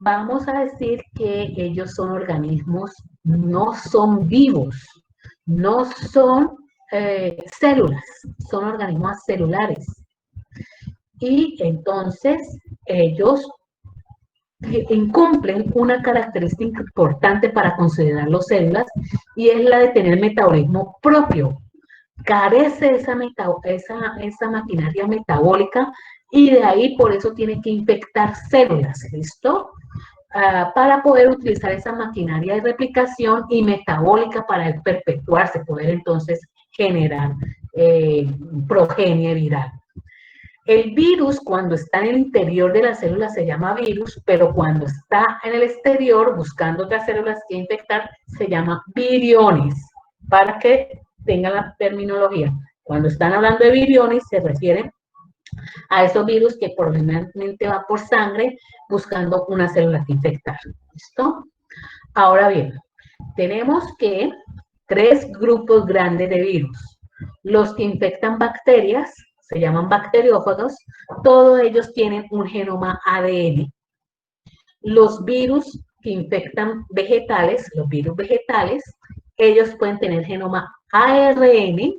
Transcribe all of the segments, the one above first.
vamos a decir que ellos son organismos, no son vivos, no son células, son organismos celulares. Y entonces ellos incumplen una característica importante para considerar las células y es la de tener metabolismo propio. Carece esa maquinaria metabólica y de ahí por eso tiene que infectar células, ¿listo? Para poder utilizar esa maquinaria de replicación y metabólica para perpetuarse, poder entonces generar progenie viral. El virus, cuando está en el interior de la célula, se llama virus, pero cuando está en el exterior, buscando otras células que infectar, se llama viriones, para que tengan la terminología. Cuando están hablando de viriones, se refieren a esos virus que probablemente va por sangre buscando una célula que infectar. ¿Listo? Ahora bien, tenemos que tres grupos grandes de virus. Los que infectan bacterias, se llaman bacteriófagos, todos ellos tienen un genoma ADN. Los virus que infectan vegetales, los virus vegetales, ellos pueden tener genoma ARN,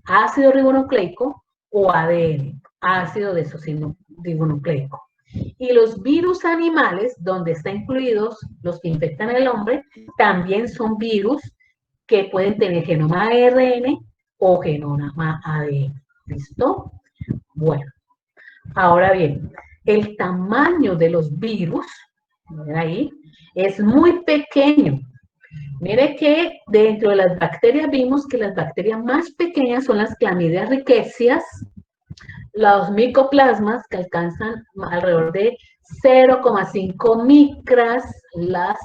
ácido ribonucleico, o ADN, ácido desoxirribonucleico. Y los virus animales, donde están incluidos los que infectan al hombre, también son virus que pueden tener genoma ARN o genoma ADN. ¿Listo? Bueno, ahora bien, el tamaño de los virus, ahí, es muy pequeño. Mire que dentro de las bacterias vimos que las bacterias más pequeñas son las Clamidia rickettsia, los micoplasmas que alcanzan alrededor de 0,5 micras las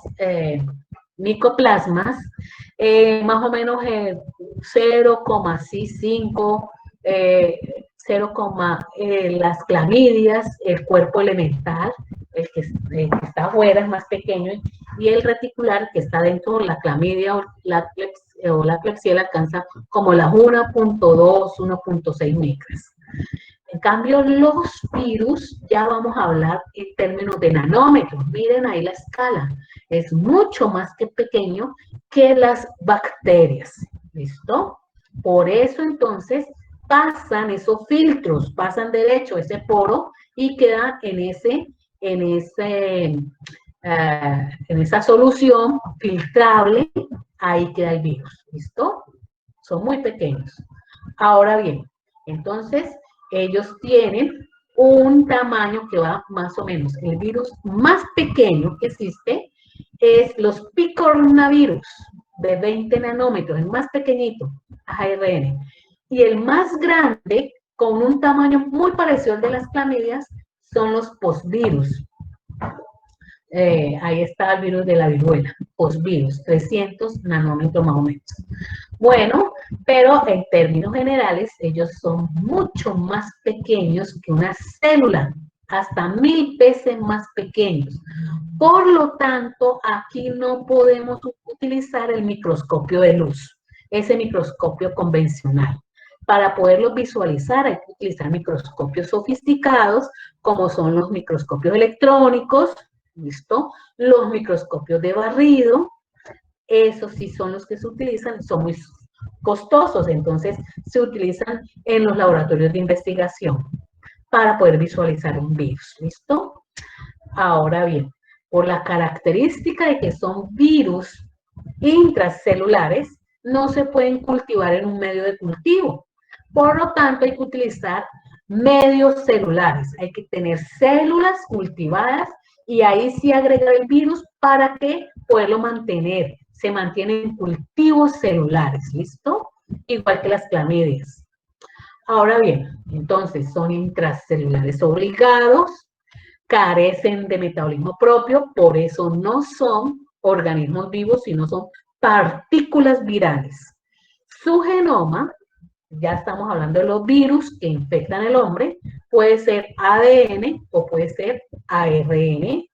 micoplasmas, más o menos 0,5, 0, las clamidias, el cuerpo elemental, el que está afuera es más pequeño, y el reticular que está dentro de la clamidia o la Klebsiella alcanza como las 1.2, 1.6 micras. En cambio, los virus, ya vamos a hablar en términos de nanómetros. Miren ahí la escala. Es mucho más que pequeño que las bacterias. ¿Listo? Por eso, entonces, pasan esos filtros, pasan derecho ese poro y quedan en esa solución filtrable. Ahí queda el virus. ¿Listo? Son muy pequeños. Ahora bien, entonces, ellos tienen un tamaño que va más o menos. El virus más pequeño que existe es los picornavirus, de 20 nanómetros, el más pequeñito, ARN. Y el más grande, con un tamaño muy parecido al de las clamidias, son los posvirus. Ahí está el virus de la viruela, posvirus, 300 nanómetros más o menos. Bueno, pero en términos generales, ellos son mucho más pequeños que una célula, hasta 1000 veces más pequeños. Por lo tanto, aquí no podemos utilizar el microscopio de luz, ese microscopio convencional. Para poderlos visualizar hay que utilizar microscopios sofisticados, como son los microscopios electrónicos, ¿listo? Los microscopios de barrido, esos sí son los que se utilizan, son muy costosos, entonces se utilizan en los laboratorios de investigación para poder visualizar un virus, ¿listo? Ahora bien, por la característica de que son virus intracelulares, no se pueden cultivar en un medio de cultivo. Por lo tanto, hay que utilizar medios celulares. Hay que tener células cultivadas y ahí sí agregar el virus para que poderlo mantener. Se mantienen en cultivos celulares, ¿listo? Igual que las clamidias. Ahora bien, entonces son intracelulares obligados, carecen de metabolismo propio, por eso no son organismos vivos, sino son partículas virales. Su genoma, ya estamos hablando de los virus que infectan al hombre, puede ser ADN o puede ser ARN.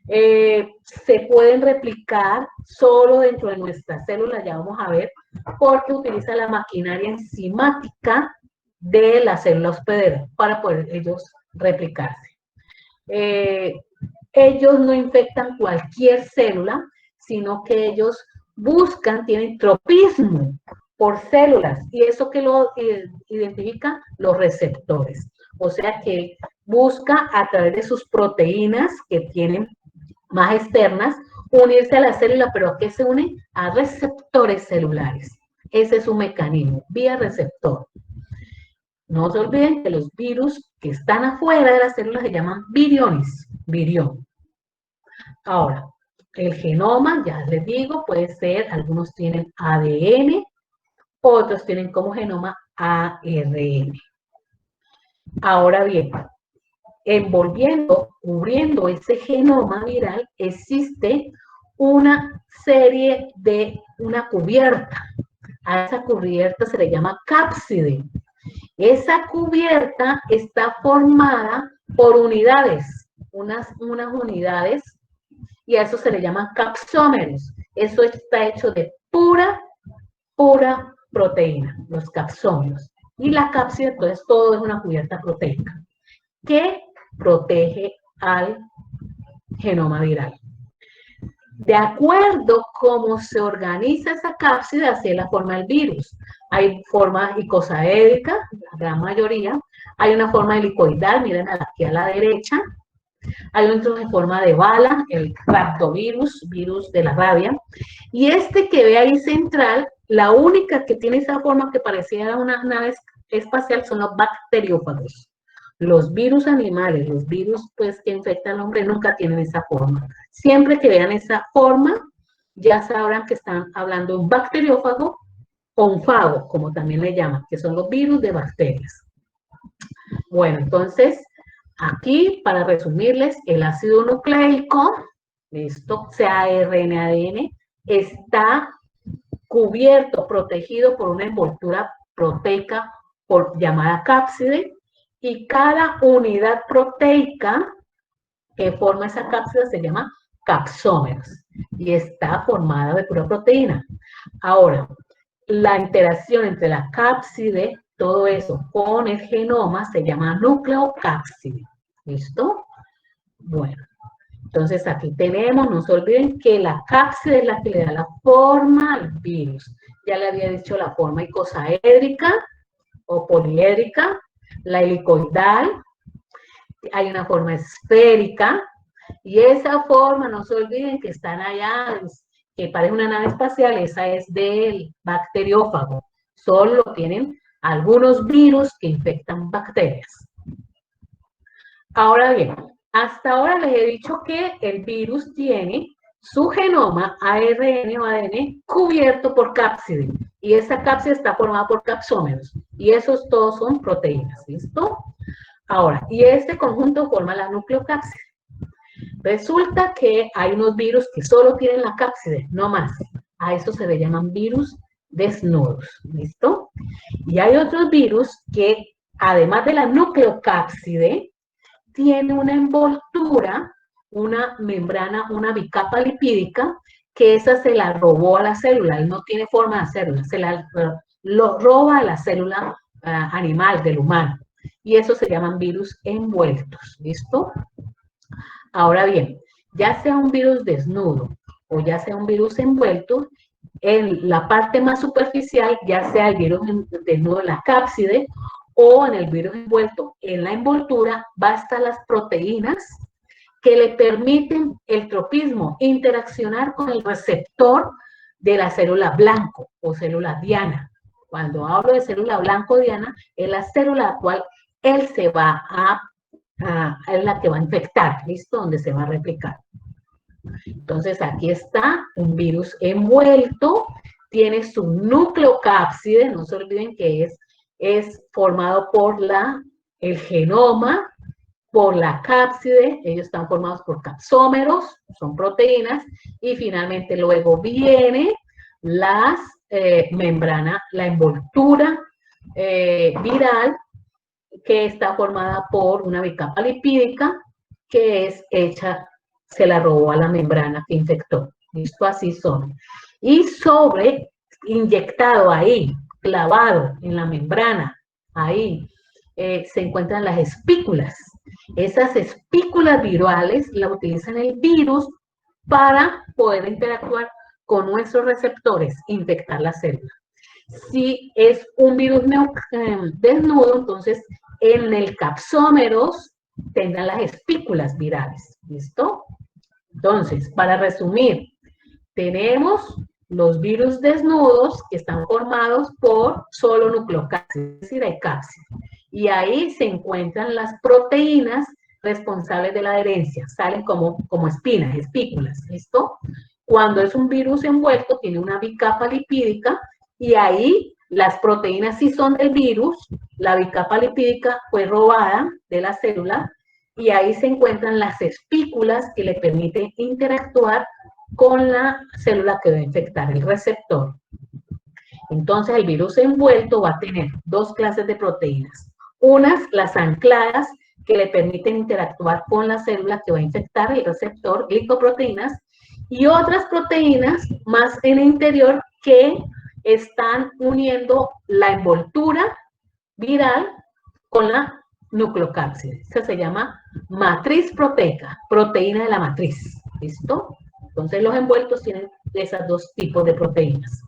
Se pueden replicar solo dentro de nuestras células, ya vamos a ver, porque utiliza la maquinaria enzimática de la célula hospedera para poder ellos replicarse. ellos no infectan cualquier célula, sino que ellos buscan, tienen tropismo por células, y eso que lo identifica los receptores. O sea que busca a través de sus proteínas que tienen más externas, unirse a la célula, pero ¿a qué se une? A receptores celulares. Ese es su mecanismo, vía receptor. No se olviden que los virus que están afuera de las células se llaman viriones, virión. Ahora, el genoma, ya les digo, puede ser, algunos tienen ADN, otros tienen como genoma ARN. Ahora bien, envolviendo, cubriendo ese genoma viral, existe una serie de una cubierta. A esa cubierta se le llama cápside. Esa cubierta está formada por unidades, unas unidades, y a eso se le llama capsómeros. Eso está hecho de pura proteína, los capsómeros. Y la cápside, entonces, todo es una cubierta proteica que protege al genoma viral. De acuerdo a cómo se organiza esa cápside, así es la forma del virus. Hay forma icosaédrica, la gran mayoría. Hay una forma helicoidal, miren aquí a la derecha. Hay otro de forma de bala, el rhabdovirus, virus de la rabia. Y este que ve ahí central, la única que tiene esa forma que parecía una nave espacial son los bacteriófagos. Los virus animales, los virus pues, que infectan al hombre nunca tienen esa forma. Siempre que vean esa forma, ya sabrán que están hablando de un bacteriófago o un fago, como también le llaman, que son los virus de bacterias. Bueno, entonces, aquí, para resumirles, el ácido nucleico, esto sea RNA, ADN, está cubierto, protegido por una envoltura proteica llamada cápside, y cada unidad proteica que forma esa cápside se llama capsómeros y está formada de pura proteína. Ahora, la interacción entre la cápside, todo eso, con el genoma se llama nucleocápside. ¿Listo? Bueno, entonces aquí tenemos, no se olviden que la cápside es la que le da la forma al virus. Ya le había dicho la forma icosaédrica o poliédrica, la helicoidal, hay una forma esférica, y esa forma, no se olviden que están allá, que parece una nave espacial, esa es del bacteriófago. Solo tienen algunos virus que infectan bacterias. Ahora bien, hasta ahora les he dicho que el virus tiene su genoma ARN o ADN cubierto por cápside, y esa cápside está formada por capsómeros, y esos todos son proteínas, ¿listo? Ahora, y este conjunto forma la nucleocápside. Resulta que hay unos virus que solo tienen la cápside, no más. A eso se le llaman virus desnudos, ¿listo? Y hay otros virus que, además de la nucleocápside, tiene una envoltura, una membrana, una bicapa lipídica, que esa se la robó a la célula, él no tiene forma de célula, lo roba a la célula animal, del humano. Y eso se llaman virus envueltos, ¿listo? Ahora bien, ya sea un virus desnudo o ya sea un virus envuelto, en la parte más superficial, ya sea el virus desnudo en la cápside o en el virus envuelto en la envoltura, va a estar las proteínas que le permiten el tropismo, interaccionar con el receptor de la célula blanco o célula diana. Cuando hablo de célula blanco diana, es la célula a la cual él se va es la que va a infectar, ¿listo? Donde se va a replicar. Entonces, aquí está un virus envuelto, tiene su nucleocápside, no se olviden que es formado por el genoma, por la cápside, ellos están formados por capsómeros, son proteínas, y finalmente luego viene las membrana, la envoltura viral, que está formada por una bicapa lipídica que es hecha, se la robó a la membrana que infectó. Listo, así son. Y inyectado ahí, clavado en la membrana, ahí se encuentran las espículas. Esas espículas virales la utilizan el virus para poder interactuar con nuestros receptores, infectar la célula. Si es un virus desnudo, entonces en el capsómeros tendrán las espículas virales. ¿Listo? Entonces, para resumir, tenemos los virus desnudos que están formados por solo nucleocápsides, es decir, hay cápsides. Y ahí se encuentran las proteínas responsables de la adherencia, salen como espinas, espículas, ¿listo? Cuando es un virus envuelto, tiene una bicapa lipídica y ahí las proteínas sí son del virus, la bicapa lipídica fue robada de la célula y ahí se encuentran las espículas que le permiten interactuar con la célula que va a infectar, el receptor. Entonces, el virus envuelto va a tener dos clases de proteínas. Unas, las ancladas, que le permiten interactuar con la célula que va a infectar, el receptor, glicoproteínas, y otras proteínas más en el interior que están uniendo la envoltura viral con la nucleocápside. Esa se llama matriz proteica, proteína de la matriz. ¿Listo? Entonces los envueltos tienen esos dos tipos de proteínas.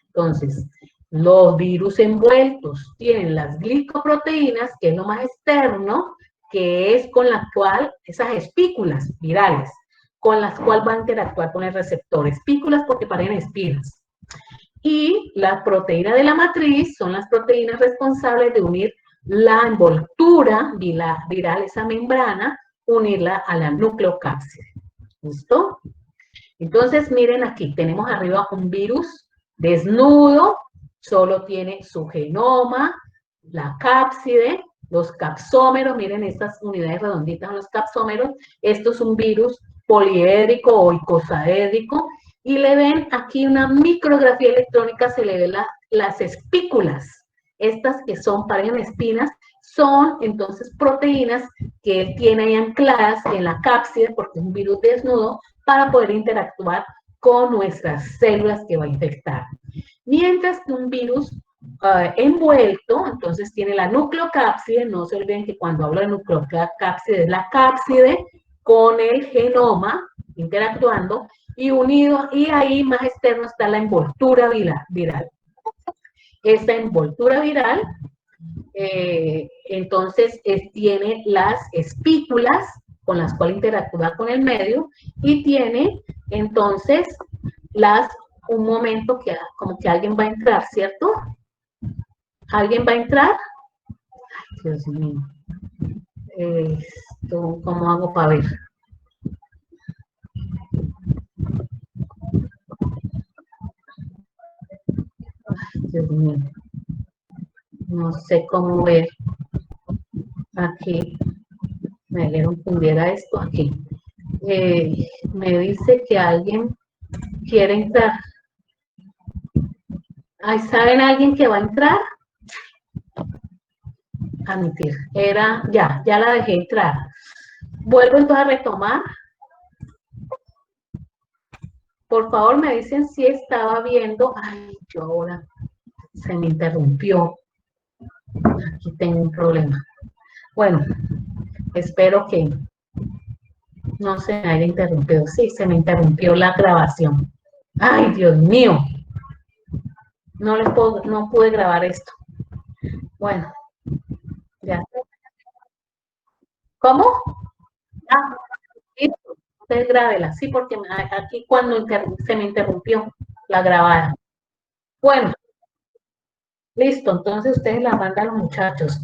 Entonces, los virus envueltos tienen las glicoproteínas, que es lo más externo, que es con la cual, esas espículas virales, con las cuales van a interactuar con el receptor. Espículas porque parecen espinas. Y la proteína de la matriz son las proteínas responsables de unir la envoltura viral, esa membrana, unirla a la nucleocápside. ¿Listo? Entonces, miren aquí, tenemos arriba un virus desnudo, solo tiene su genoma, la cápside, los capsómeros, miren estas unidades redonditas en los capsómeros, esto es un virus poliédrico o icosaédrico, y le ven aquí una micrografía electrónica, se le ven las espículas, estas que son, parecen espinas, son entonces proteínas que él tiene ahí ancladas en la cápside, porque es un virus desnudo, para poder interactuar con nuestras células que va a infectar. Mientras que un virus envuelto, entonces tiene la nucleocápside, no se olviden que cuando hablo de nucleocápside es la cápside con el genoma interactuando y unido, y ahí más externo está la envoltura viral. Esta envoltura viral entonces tiene las espículas con las cuales interactúa con el medio y tiene entonces un momento que como que alguien va a entrar, ¿cierto? ¿Alguien va a entrar? Ay, Dios mío. ¿Cómo hago para ver? Ay, Dios mío. No sé cómo ver. Aquí. Me dieron que hubiera esto aquí. Me dice que alguien quiere entrar. Ay, ¿saben alguien que va a entrar? Admitir. Ya la dejé entrar. Vuelvo entonces a retomar. Por favor, me dicen si estaba viendo. Ay, yo ahora se me interrumpió. Aquí tengo un problema. Bueno, espero que no se me haya interrumpido. Sí, se me interrumpió la grabación. Ay, Dios mío. No pude grabar esto. Bueno, ya. ¿Cómo? Ah, sí, usted grábela. Sí, porque aquí cuando se me interrumpió la grabada. Bueno, listo. Entonces ustedes la mandan a los muchachos.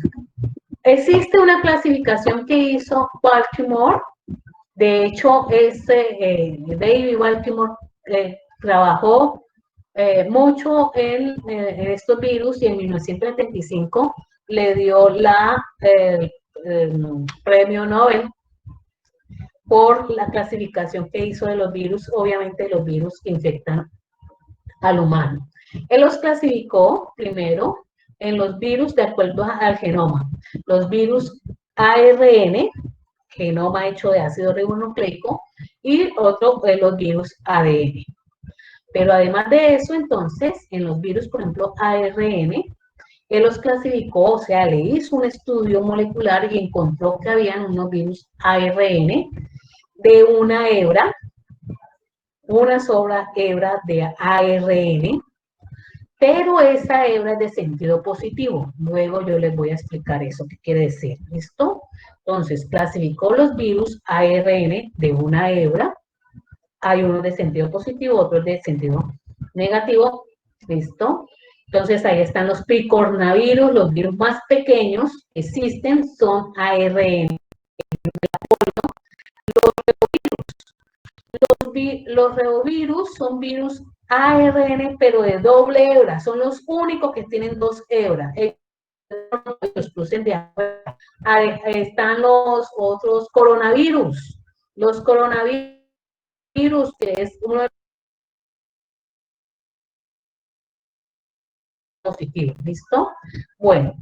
Existe una clasificación que hizo Baltimore. De hecho, David Baltimore trabajó mucho en estos virus y en 1975 le dio el premio Nobel por la clasificación que hizo de los virus, obviamente los virus que infectan al humano. Él los clasificó primero en los virus de acuerdo al genoma. Los virus ARN, genoma hecho de ácido ribonucleico, y otro de los virus ADN. Pero además de eso, entonces, en los virus, por ejemplo, ARN, Él los clasificó, o sea, le hizo un estudio molecular y encontró que habían unos virus ARN de una hebra, una sola hebra de ARN, pero esa hebra es de sentido positivo. Luego yo les voy a explicar eso, qué quiere decir. ¿Listo? Entonces, clasificó los virus ARN de una hebra. Hay uno de sentido positivo, otro de sentido negativo. ¿Listo? Entonces, ahí están los picornavirus, los virus más pequeños que existen son ARN. Los reovirus son virus ARN, pero de doble hebra. Son los únicos que tienen dos hebras. Los cruces de hebra. Ahí están los otros coronavirus. Los coronavirus, que es uno de los positivos. ¿Listo? Bueno,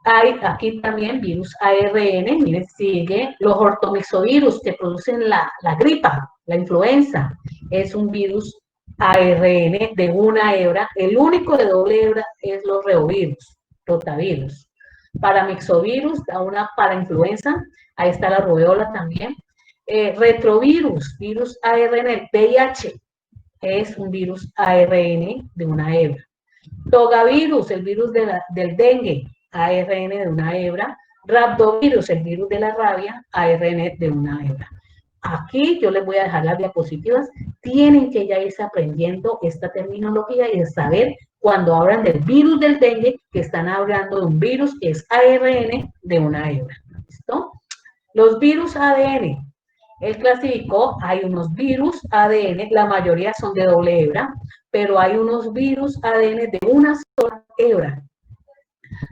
hay aquí también virus ARN, miren, sigue los ortomixovirus que producen la gripa, la influenza. Es un virus ARN de una hebra. El único de doble hebra es los reovirus, rotavirus. Paramixovirus, una para influenza, ahí está la rubeola también. Retrovirus, virus ARN, el VIH, es un virus ARN de una hebra. Togavirus, el virus del dengue, ARN de una hebra. Rhabdovirus, el virus de la rabia, ARN de una hebra. Aquí yo les voy a dejar las diapositivas. Tienen que ya irse aprendiendo esta terminología y saber cuando hablan del virus del dengue, que están hablando de un virus que es ARN de una hebra. ¿Listo? Los virus ADN. Él clasificó, hay unos virus ADN, la mayoría son de doble hebra, pero hay unos virus ADN de una sola hebra.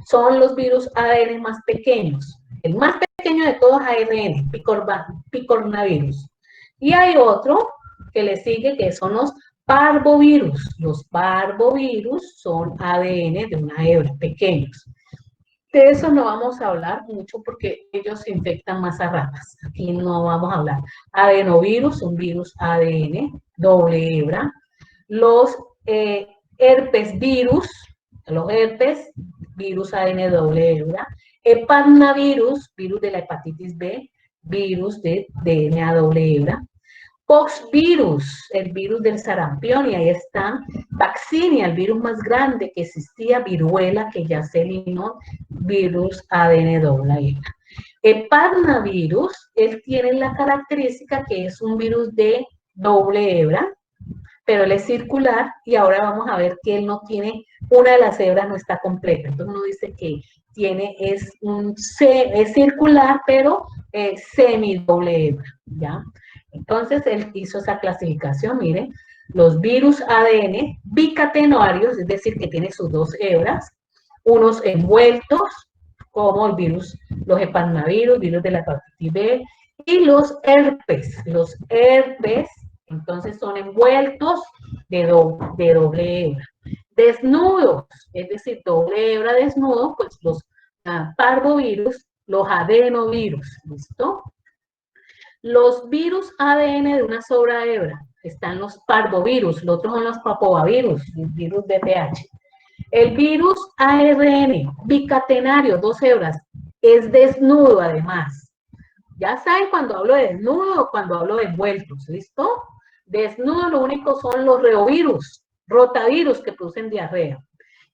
Son los virus ADN más pequeños. El más pequeño de todos es ARN, picornavirus. Y hay otro que le sigue, que son los parvovirus. Los parvovirus son ADN de una hebra, pequeños. De eso no vamos a hablar mucho porque ellos infectan más a ratas. Aquí no vamos a hablar. Adenovirus, un virus ADN, doble hebra. Los herpes virus, virus ADN doble hebra. Hepatnavirus, virus de la hepatitis B, virus de DNA doble hebra. Poxvirus, el virus del sarampión, y ahí está Vaccinia, el virus más grande que existía, viruela, que ya se eliminó, virus ADN doble hebra. Hepatnavirus, él tiene la característica que es un virus de doble hebra, pero él es circular, y ahora vamos a ver que él no tiene, una de las hebras no está completa, entonces uno dice que tiene, es circular, pero semidoble hebra, ¿ya? Entonces, él hizo esa clasificación, miren, los virus ADN bicatenarios, es decir, que tiene sus dos hebras, unos envueltos, como el virus, los hepatnavirus, virus de la hepatitis B, y los herpes, entonces son envueltos de doble hebra. Desnudos, es decir, doble hebra desnudo, pues los parvovirus, los adenovirus, ¿listo? Los virus ADN de una sola hebra, están los parvovirus, los otros son los papovavirus, el virus BPH. El virus ARN bicatenario, dos hebras, es desnudo además. Ya saben cuando hablo de desnudo o cuando hablo de envueltos, ¿listo? Desnudo lo único son los reovirus, rotavirus que producen diarrea.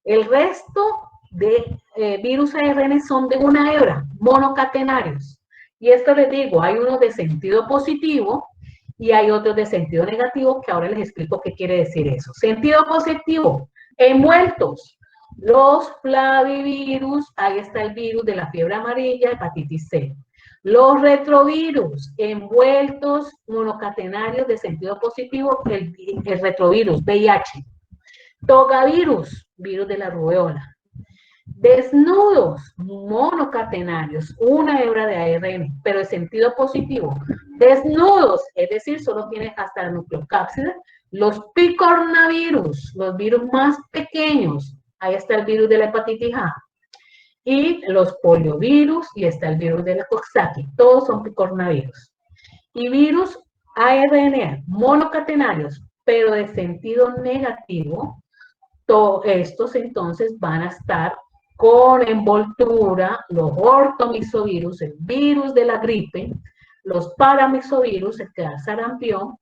El resto de virus ARN son de una hebra, monocatenarios. Y esto les digo, hay unos de sentido positivo y hay otros de sentido negativo, que ahora les explico qué quiere decir eso. Sentido positivo, envueltos. Los flavivirus, ahí está el virus de la fiebre amarilla, hepatitis C. Los retrovirus, envueltos, monocatenarios de sentido positivo, el retrovirus, VIH. Togavirus, virus de la rubeola. Desnudos, monocatenarios, una hebra de ARN, pero en sentido positivo. Desnudos, es decir, solo tiene hasta la nucleocápsida. Los picornavirus, los virus más pequeños, ahí está el virus de la hepatitis A. Y los poliovirus, y está el virus de la Coxsackie, todos son picornavirus. Y virus ARN, monocatenarios, pero de sentido negativo, todos estos entonces van a estar con envoltura, los ortomisovirus, el virus de la gripe, los paramisovirus, el que da sarampión,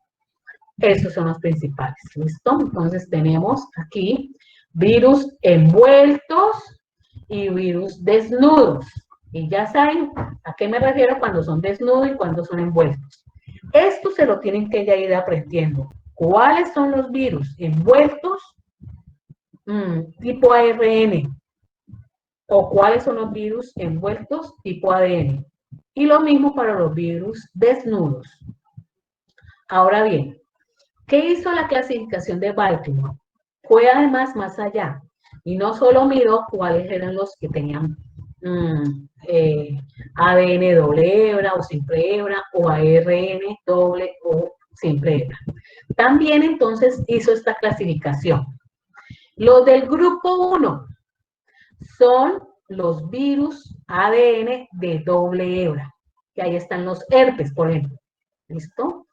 esos son los principales, ¿listo? Entonces tenemos aquí virus envueltos y virus desnudos. Y ya saben a qué me refiero cuando son desnudos y cuando son envueltos. Esto se lo tienen que ya ir aprendiendo. ¿Cuáles son los virus envueltos tipo ARN? ¿O cuáles son los virus envueltos tipo ADN? Y lo mismo para los virus desnudos. Ahora bien, ¿qué hizo la clasificación de Baltimore? Fue además más allá y no solo miró cuáles eran los que tenían ADN doble hebra o simple hebra o ARN doble o simple hebra. También entonces hizo esta clasificación. Los del grupo 1 son los virus ADN de doble hebra, que ahí están los herpes, por ejemplo. ¿Listo?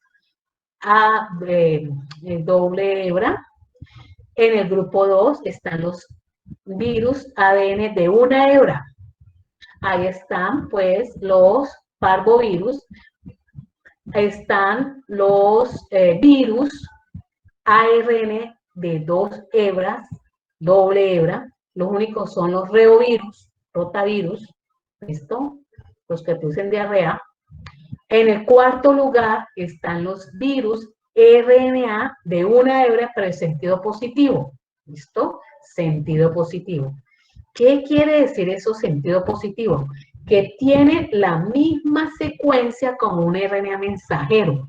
Doble hebra. En el grupo 2 están los virus ADN de una hebra. Ahí están, pues, los parvovirus. Están los virus ARN de dos hebras, doble hebra. Los únicos son los reovirus, rotavirus, ¿listo? Los que producen diarrea. En el cuarto lugar están los virus RNA de una hebra, pero en sentido positivo. ¿Listo? Sentido positivo. ¿Qué quiere decir eso, sentido positivo? Que tiene la misma secuencia como un RNA mensajero.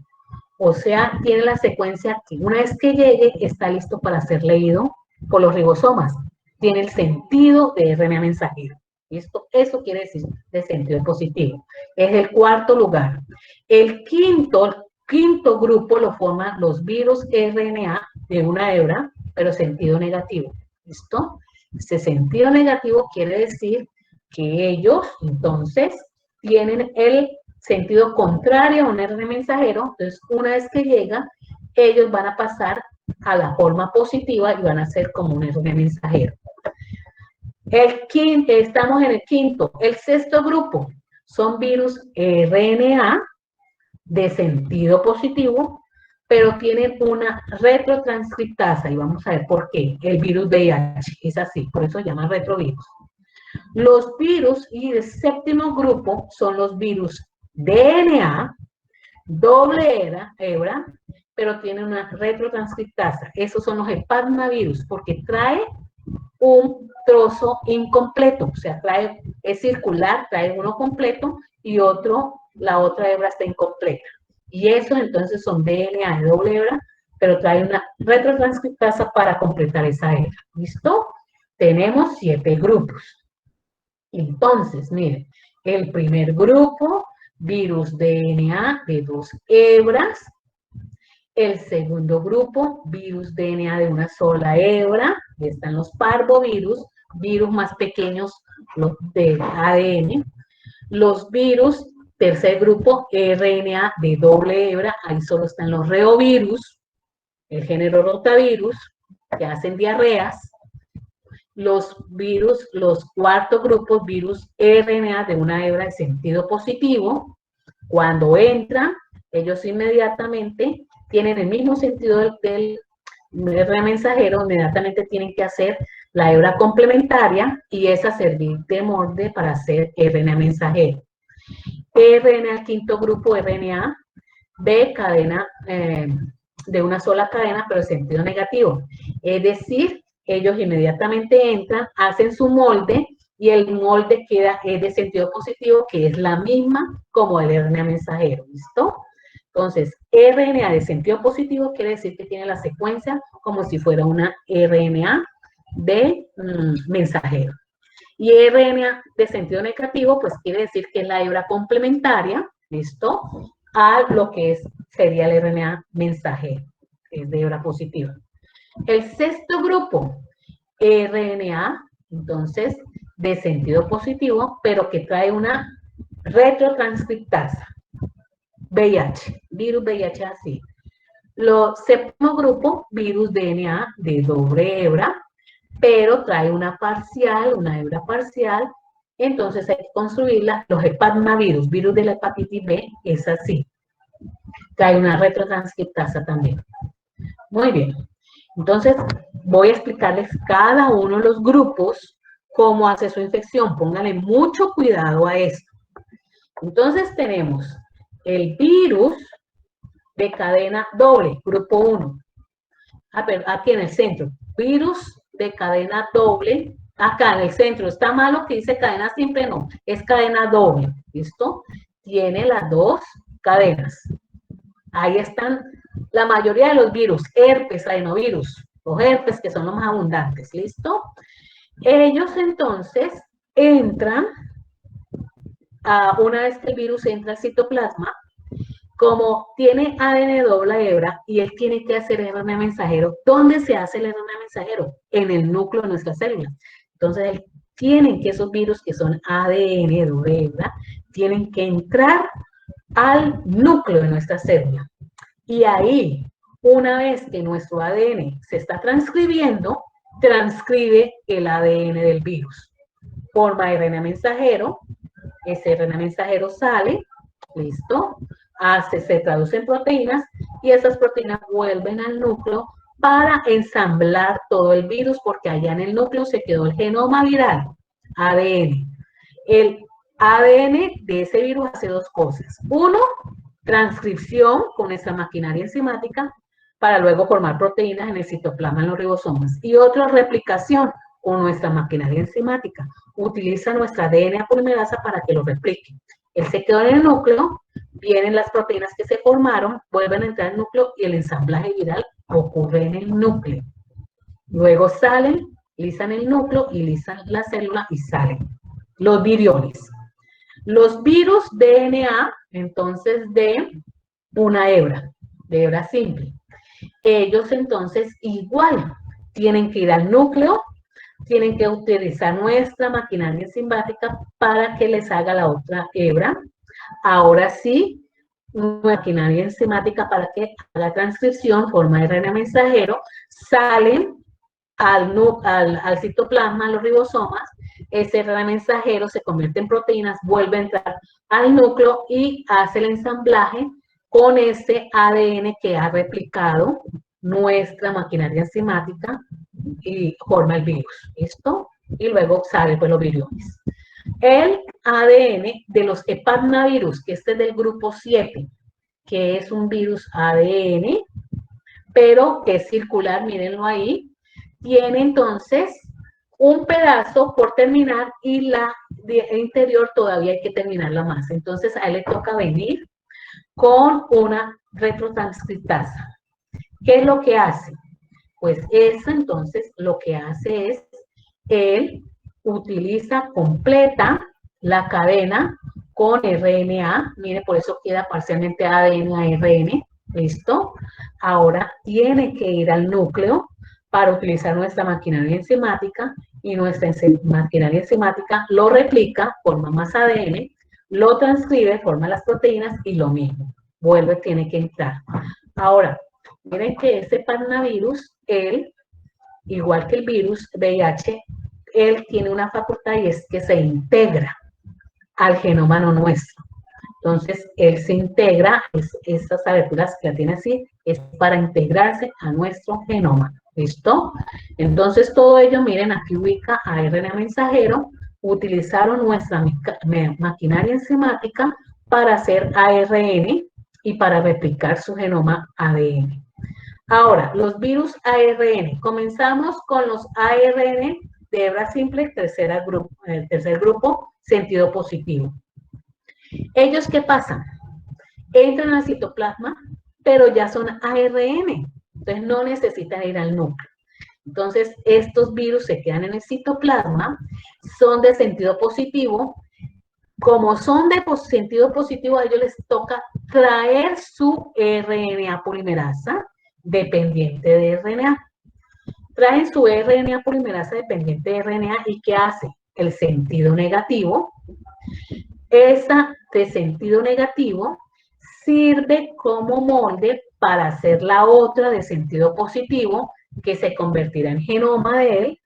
O sea, tiene la secuencia que una vez que llegue está listo para ser leído por los ribosomas. Tiene el sentido de RNA mensajero. Eso quiere decir de sentido positivo. Es el cuarto lugar. El quinto grupo lo forman los virus RNA de una hebra, pero sentido negativo. ¿Listo? Ese sentido negativo quiere decir que ellos, entonces, tienen el sentido contrario a un RNA mensajero. Entonces, una vez que llega, ellos van a pasar a la forma positiva y van a ser como un RNA mensajero. Estamos en el quinto. El sexto grupo son virus RNA de sentido positivo, pero tienen una retrotranscriptasa, y vamos a ver por qué. El virus VIH es así, por eso se llama retrovirus. Los virus y el séptimo grupo son los virus DNA, doble hebra, pero tienen una retrotranscriptasa. Esos son los hepatnavirus, porque trae un trozo incompleto, o sea, es circular, trae uno completo y la otra hebra está incompleta. Y esos entonces son DNA de doble hebra, pero trae una retrotranscriptasa para completar esa hebra. ¿Listo? Tenemos 7 grupos. Entonces, miren, el primer grupo, virus DNA de 2 hebras. El segundo grupo, virus DNA de una sola hebra. Están los parvovirus, virus más pequeños, los de ADN. Los virus, tercer grupo, RNA de doble hebra. Ahí solo están los reovirus, el género rotavirus, que hacen diarreas. Los virus, los cuartos grupos, virus RNA de una hebra de sentido positivo. Cuando entran, ellos inmediatamente tienen el mismo sentido del RNA mensajero, inmediatamente tienen que hacer la hebra complementaria y esa servir de molde para hacer RNA mensajero. RNA, quinto grupo, RNA de cadena, de una sola cadena, pero en sentido negativo. Es decir, ellos inmediatamente entran, hacen su molde y el molde queda de sentido positivo, que es la misma como el RNA mensajero. ¿Listo? Entonces, RNA de sentido positivo quiere decir que tiene la secuencia como si fuera una RNA de mensajero. Y RNA de sentido negativo, pues quiere decir que es la hebra complementaria, ¿listo? A lo que sería el RNA mensajero, que es de hebra positiva. El sexto grupo, RNA, entonces, de sentido positivo, pero que trae una retrotranscriptasa. VIH, virus VIH así. Séptimo grupo, virus DNA de doble hebra, pero trae una parcial, una hebra parcial, entonces hay que construirla. Los hepatnavirus, virus de la hepatitis B, es así. Trae una retrotranscriptasa también. Muy bien. Entonces, voy a explicarles cada uno de los grupos cómo hace su infección. Pónganle mucho cuidado a esto. Entonces, tenemos el virus de cadena doble, grupo 1. Aquí en el centro, virus de cadena doble, acá en el centro, está malo que dice cadena simple, no, es cadena doble, ¿listo? Tiene las dos cadenas. Ahí están la mayoría de los virus, herpes, adenovirus, los herpes que son los más abundantes, ¿listo? Ellos entonces entran, una vez que el virus entra al citoplasma, como tiene ADN doble hebra y él tiene que hacer RNA mensajero, ¿dónde se hace el RNA mensajero? En el núcleo de nuestras células. Entonces, tienen que esos virus que son ADN doble hebra, tienen que entrar al núcleo de nuestra célula. Y ahí, una vez que nuestro ADN se está transcribiendo, transcribe el ADN del virus. Forma RNA mensajero, ese RNA mensajero sale, listo, se traduce en proteínas y esas proteínas vuelven al núcleo para ensamblar todo el virus porque allá en el núcleo se quedó el genoma viral, ADN. El ADN de ese virus hace dos cosas. Uno, transcripción con nuestra maquinaria enzimática para luego formar proteínas en el citoplasma en los ribosomas. Y otro, replicación con nuestra maquinaria enzimática. Utiliza nuestra DNA polimerasa para que lo replique. Él se quedó en el núcleo, vienen las proteínas que se formaron, vuelven a entrar al núcleo y el ensamblaje viral ocurre en el núcleo. Luego salen, lisan el núcleo y lisan la célula y salen. Los viriones. Los virus DNA, entonces, de una hebra, de hebra simple. Ellos entonces igual tienen que ir al núcleo, tienen que utilizar nuestra maquinaria enzimática para que les haga la otra hebra. Ahora sí, maquinaria enzimática para que haga transcripción, forma RNA mensajero, salen al citoplasma, a los ribosomas, ese RNA mensajero se convierte en proteínas, vuelve a entrar al núcleo y hace el ensamblaje con ese ADN que ha replicado nuestra maquinaria enzimática y forma el virus, ¿listo? Y luego sale pues los viriones. El ADN de los hepatnavirus, que este es del grupo 7, que es un virus ADN, pero que es circular, mírenlo ahí, tiene entonces un pedazo por terminar y la interior todavía hay que terminarla más. Entonces a él le toca venir con una retrotranscriptasa. ¿Qué es lo que hace? Pues eso entonces lo que hace es, él utiliza completa la cadena con RNA, mire, por eso queda parcialmente ADN a RN, ¿listo? Ahora tiene que ir al núcleo para utilizar nuestra maquinaria enzimática y nuestra maquinaria enzimática lo replica, forma más ADN, lo transcribe, forma las proteínas y lo mismo, vuelve, tiene que entrar. Ahora, miren que este parnavirus, él, igual que el virus VIH, él tiene una facultad y es que se integra al genoma no nuestro. Entonces, él se integra, estas aberturas que la tiene así, es para integrarse a nuestro genoma. ¿Listo? Entonces, todo ello, miren, aquí ubica a RNA mensajero, utilizaron nuestra maquinaria enzimática para hacer ARN y para replicar su genoma ADN. Ahora, los virus ARN. Comenzamos con los ARN de hebra simple, tercer grupo, sentido positivo. ¿Ellos qué pasan? Entran al citoplasma, pero ya son ARN, entonces no necesitan ir al núcleo. Entonces, estos virus se quedan en el citoplasma, son de sentido positivo. Como son de sentido positivo, a ellos les toca traer su RNA polimerasa dependiente de RNA. Traen su RNA polimerasa dependiente de RNA y ¿qué hace? El sentido negativo. Esa de sentido negativo sirve como molde para hacer la otra de sentido positivo que se convertirá en genoma de él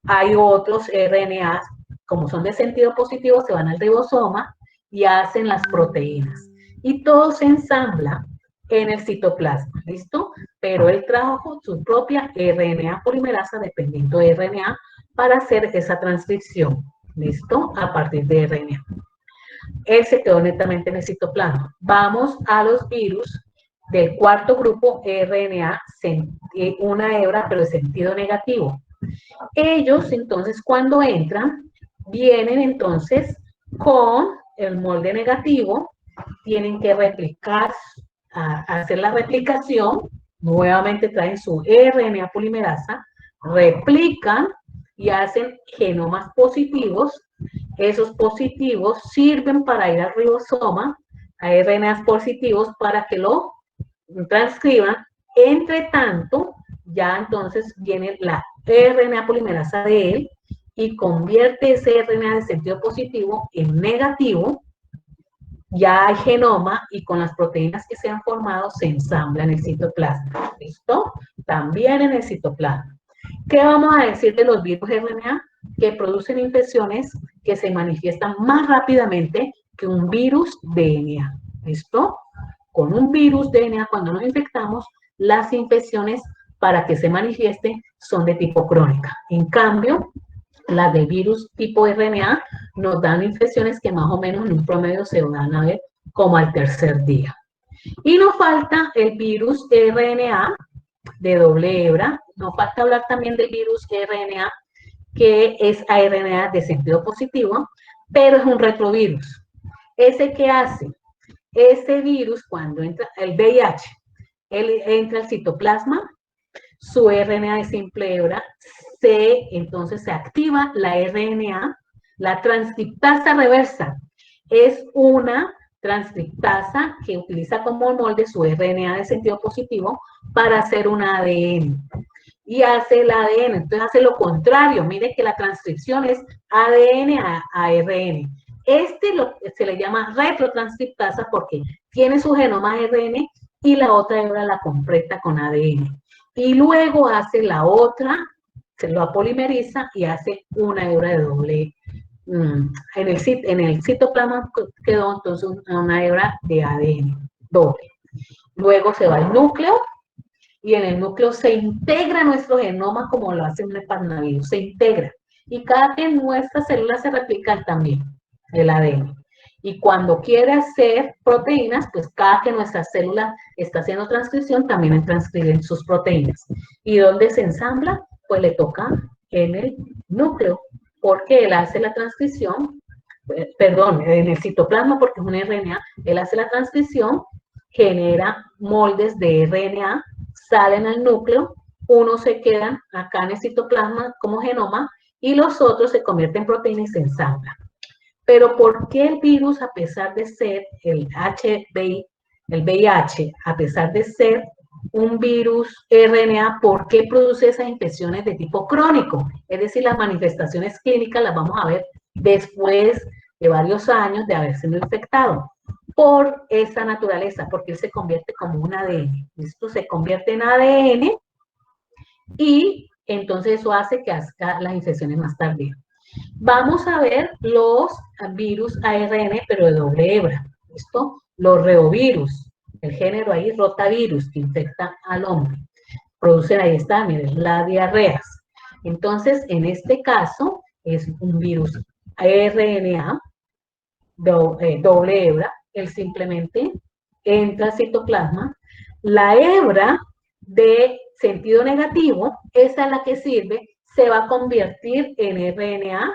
hay otros RNAs, como son de sentido positivo, se van al ribosoma y hacen las proteínas. Y todo se ensambla en el citoplasma, ¿listo? Pero él trajo su propia RNA polimerasa, dependiendo de RNA, para hacer esa transcripción, ¿listo? A partir de RNA. Él se quedó netamente en el citoplasma. Vamos a los virus del cuarto grupo, RNA, una hebra, pero de sentido negativo. Ellos, entonces, cuando entran, vienen entonces con el molde negativo, tienen que replicar, hacer la replicación, nuevamente traen su RNA polimerasa, replican y hacen genomas positivos. Esos positivos sirven para ir al ribosoma, a RNAs positivos, para que lo transcriban. Entre tanto, ya entonces viene la RNA polimerasa de él y convierte ese RNA de sentido positivo en negativo. Ya hay genoma y con las proteínas que se han formado se ensambla en el citoplasma. ¿Listo? También en el citoplasma. ¿Qué vamos a decir de los virus RNA? Que producen infecciones que se manifiestan más rápidamente que un virus DNA. ¿Listo? Con un virus DNA, cuando nos infectamos, las infecciones para que se manifiesten son de tipo crónica. En cambio, las de virus tipo RNA nos dan infecciones que más o menos en un promedio se van a ver como al tercer día. Y nos falta el virus RNA de doble hebra. Nos falta hablar también del virus RNA, que es RNA de sentido positivo, pero es un retrovirus. ¿Ese qué hace? Ese virus, cuando entra el VIH, él entra al citoplasma, su RNA de simple hebra, entonces se activa la RNA, la transcriptasa reversa. Es una transcriptasa que utiliza como molde su RNA de sentido positivo para hacer un ADN. Y hace el ADN, entonces hace lo contrario. Mire que la transcripción es ADN a ARN. Se le llama retrotranscriptasa porque tiene su genoma ARN y la otra hebra la completa con ADN. Y luego hace la otra, se lo polimeriza y hace una hebra de doble. En el citoplasma quedó entonces una hebra de ADN doble. Luego se va al núcleo y en el núcleo se integra nuestro genoma como lo hace un hepatnavirus, se integra. Y cada que nuestras células se replican también el ADN. Y cuando quiere hacer proteínas, pues cada que nuestra célula está haciendo transcripción, también transcriben sus proteínas. ¿Y dónde se ensambla? Pues le toca en el núcleo, porque él hace la transcripción, perdón, en el citoplasma, porque es un RNA, él hace la transcripción, genera moldes de RNA, salen al núcleo, unos se quedan acá en el citoplasma como genoma y los otros se convierten en proteínas y se ensamblan. Pero ¿por qué el virus, a pesar de ser el VIH, a pesar de ser un virus RNA, por qué produce esas infecciones de tipo crónico? Es decir, las manifestaciones clínicas las vamos a ver después de varios años de haber sido infectado. Por esa naturaleza, porque él se convierte como un ADN. Esto se convierte en ADN y entonces eso hace que haga las infecciones más tardías. Vamos a ver los virus ARN, pero de doble hebra. ¿Listo? Los reovirus, el género ahí, rotavirus, que infecta al hombre. Producen, ahí está, miren, las diarreas. Entonces, en este caso, es un virus RNA, doble hebra, él simplemente entra al citoplasma. La hebra de sentido negativo, esa es la que sirve, se va a convertir en RNA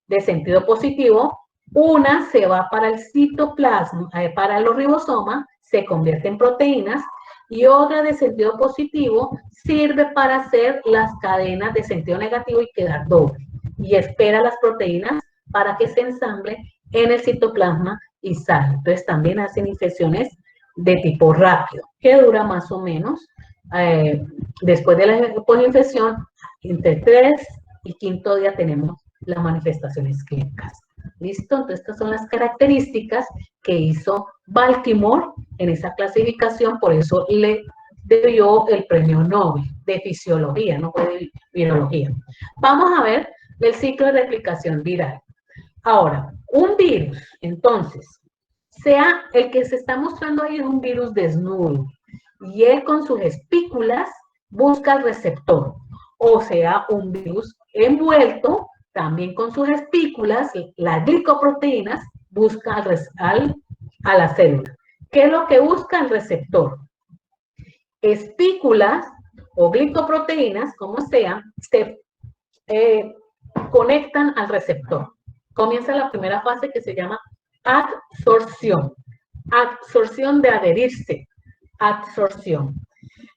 de sentido positivo. Una se va para el citoplasma, para los ribosomas, se convierte en proteínas, y otra de sentido positivo sirve para hacer las cadenas de sentido negativo y quedar doble. Y espera las proteínas para que se ensamble en el citoplasma y sale. Entonces también hacen infecciones de tipo rápido, que dura más o menos, después de la posinfección, entre 3 y 5 días tenemos las manifestaciones clínicas. ¿Listo? Entonces estas son las características que hizo Baltimore en esa clasificación, por eso le dio el premio Nobel de fisiología, no fue de virología. Vamos a ver el ciclo de replicación viral. Ahora, un virus, entonces, sea el que se está mostrando ahí es un virus desnudo y él con sus espículas busca el receptor, o sea, un virus envuelto también con sus espículas, las glicoproteínas, busca a la célula. ¿Qué es lo que busca el receptor? Espículas o glicoproteínas, como sea, se conectan al receptor. Comienza la primera fase que se llama adsorción. Adsorción de adherirse. Adsorción.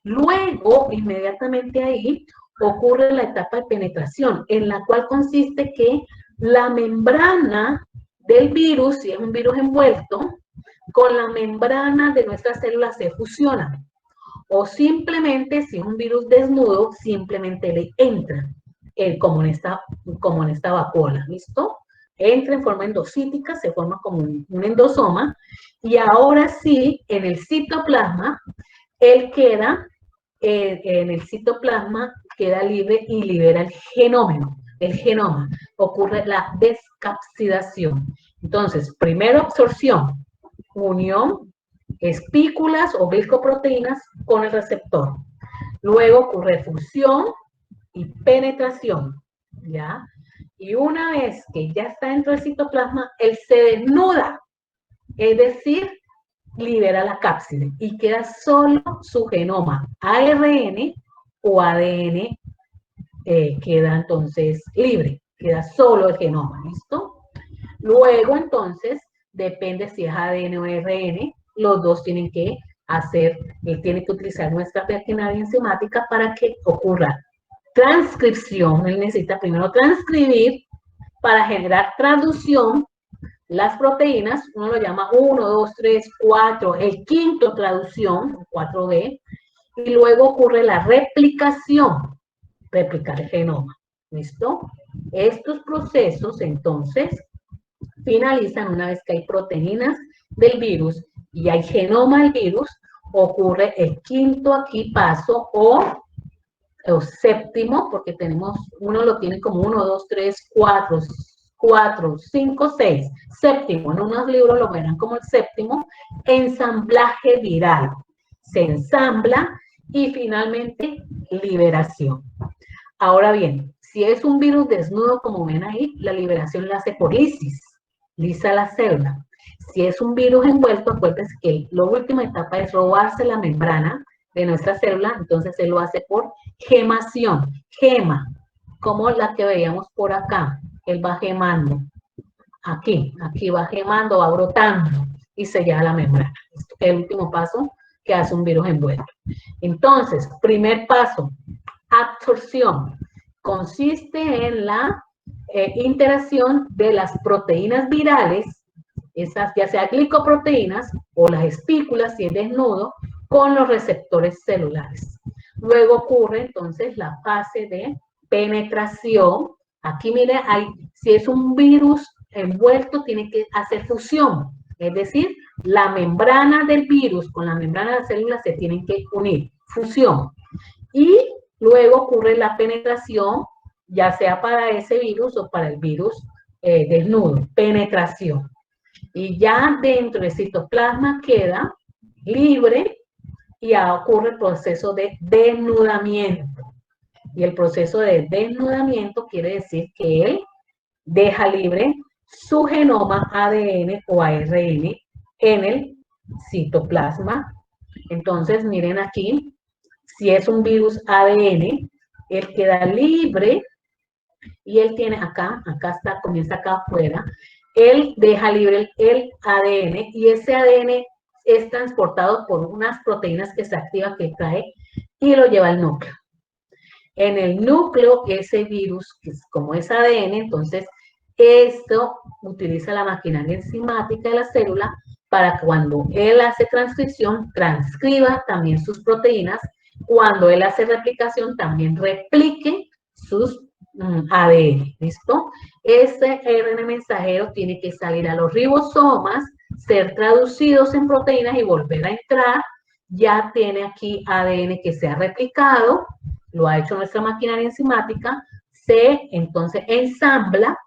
Luego, inmediatamente ahí, ocurre la etapa de penetración, en la cual consiste que la membrana del virus, si es un virus envuelto, con la membrana de nuestras células se fusiona. O simplemente, si es un virus desnudo, simplemente le entra, como en esta vacuola, ¿listo? Entra en forma endocítica, se forma como un endosoma, y ahora sí, en el citoplasma, él queda, en el citoplasma queda libre y libera el genoma, ocurre la descapsidación. Entonces, primero absorción, unión, espículas o glicoproteínas con el receptor. Luego ocurre fusión y penetración, ¿ya? Y una vez que ya está dentro del citoplasma, él se desnuda, es decir, libera la cápside y queda solo su genoma, ARN o ADN, queda entonces libre, queda solo el genoma, ¿listo? Luego entonces, depende si es ADN o ARN, los dos tienen que tiene que utilizar nuestra maquinaria enzimática para que ocurra transcripción. Él necesita primero transcribir para generar traducción. Las proteínas, uno lo llama 1, 2, 3, 4, el quinto traducción, 4D, y luego ocurre la replicación, replicar el genoma. ¿Listo? Estos procesos, entonces, finalizan una vez que hay proteínas del virus y hay genoma del virus, ocurre el quinto aquí paso o séptimo, porque uno lo tiene como 1, 2, 3, 4, 5, 6. Séptimo, en unos libros lo verán como el séptimo, ensamblaje viral. Se ensambla y finalmente liberación. Ahora bien, si es un virus desnudo, como ven ahí, la liberación la hace por lisis, lisa la célula. Si es un virus envuelto, acuérdense que la última etapa es robarse la membrana de nuestra célula, entonces se lo hace por gemación, gema, como la que veíamos por acá, él va gemando, aquí va gemando, va brotando y sella la membrana. Este es el último paso que hace un virus envuelto. Entonces, primer paso, absorción, consiste en la interacción de las proteínas virales, esas ya sea glicoproteínas o las espículas, si es desnudo, con los receptores celulares. Luego ocurre entonces la fase de penetración. Aquí mire, si es un virus envuelto, tiene que hacer fusión, es decir, la membrana del virus con la membrana de las células se tienen que unir, fusión. Y luego ocurre la penetración, ya sea para ese virus o para el virus desnudo, penetración. Y ya dentro del citoplasma queda libre y ya ocurre el proceso de desnudamiento. Y el proceso de desnudamiento quiere decir que él deja libre su genoma ADN o ARN en el citoplasma. Entonces, miren aquí, si es un virus ADN, él queda libre y él tiene acá está, comienza acá afuera, él deja libre el ADN y ese ADN es transportado por unas proteínas que se activan, que trae y lo lleva al núcleo. En el núcleo, ese virus, como es ADN, entonces esto utiliza la maquinaria enzimática de la célula para que cuando él hace transcripción, transcriba también sus proteínas. Cuando él hace replicación, también replique sus ADN, ¿listo? Ese ARN mensajero tiene que salir a los ribosomas, ser traducidos en proteínas y volver a entrar. Ya tiene aquí ADN que se ha replicado, lo ha hecho nuestra maquinaria enzimática, se entonces ensambla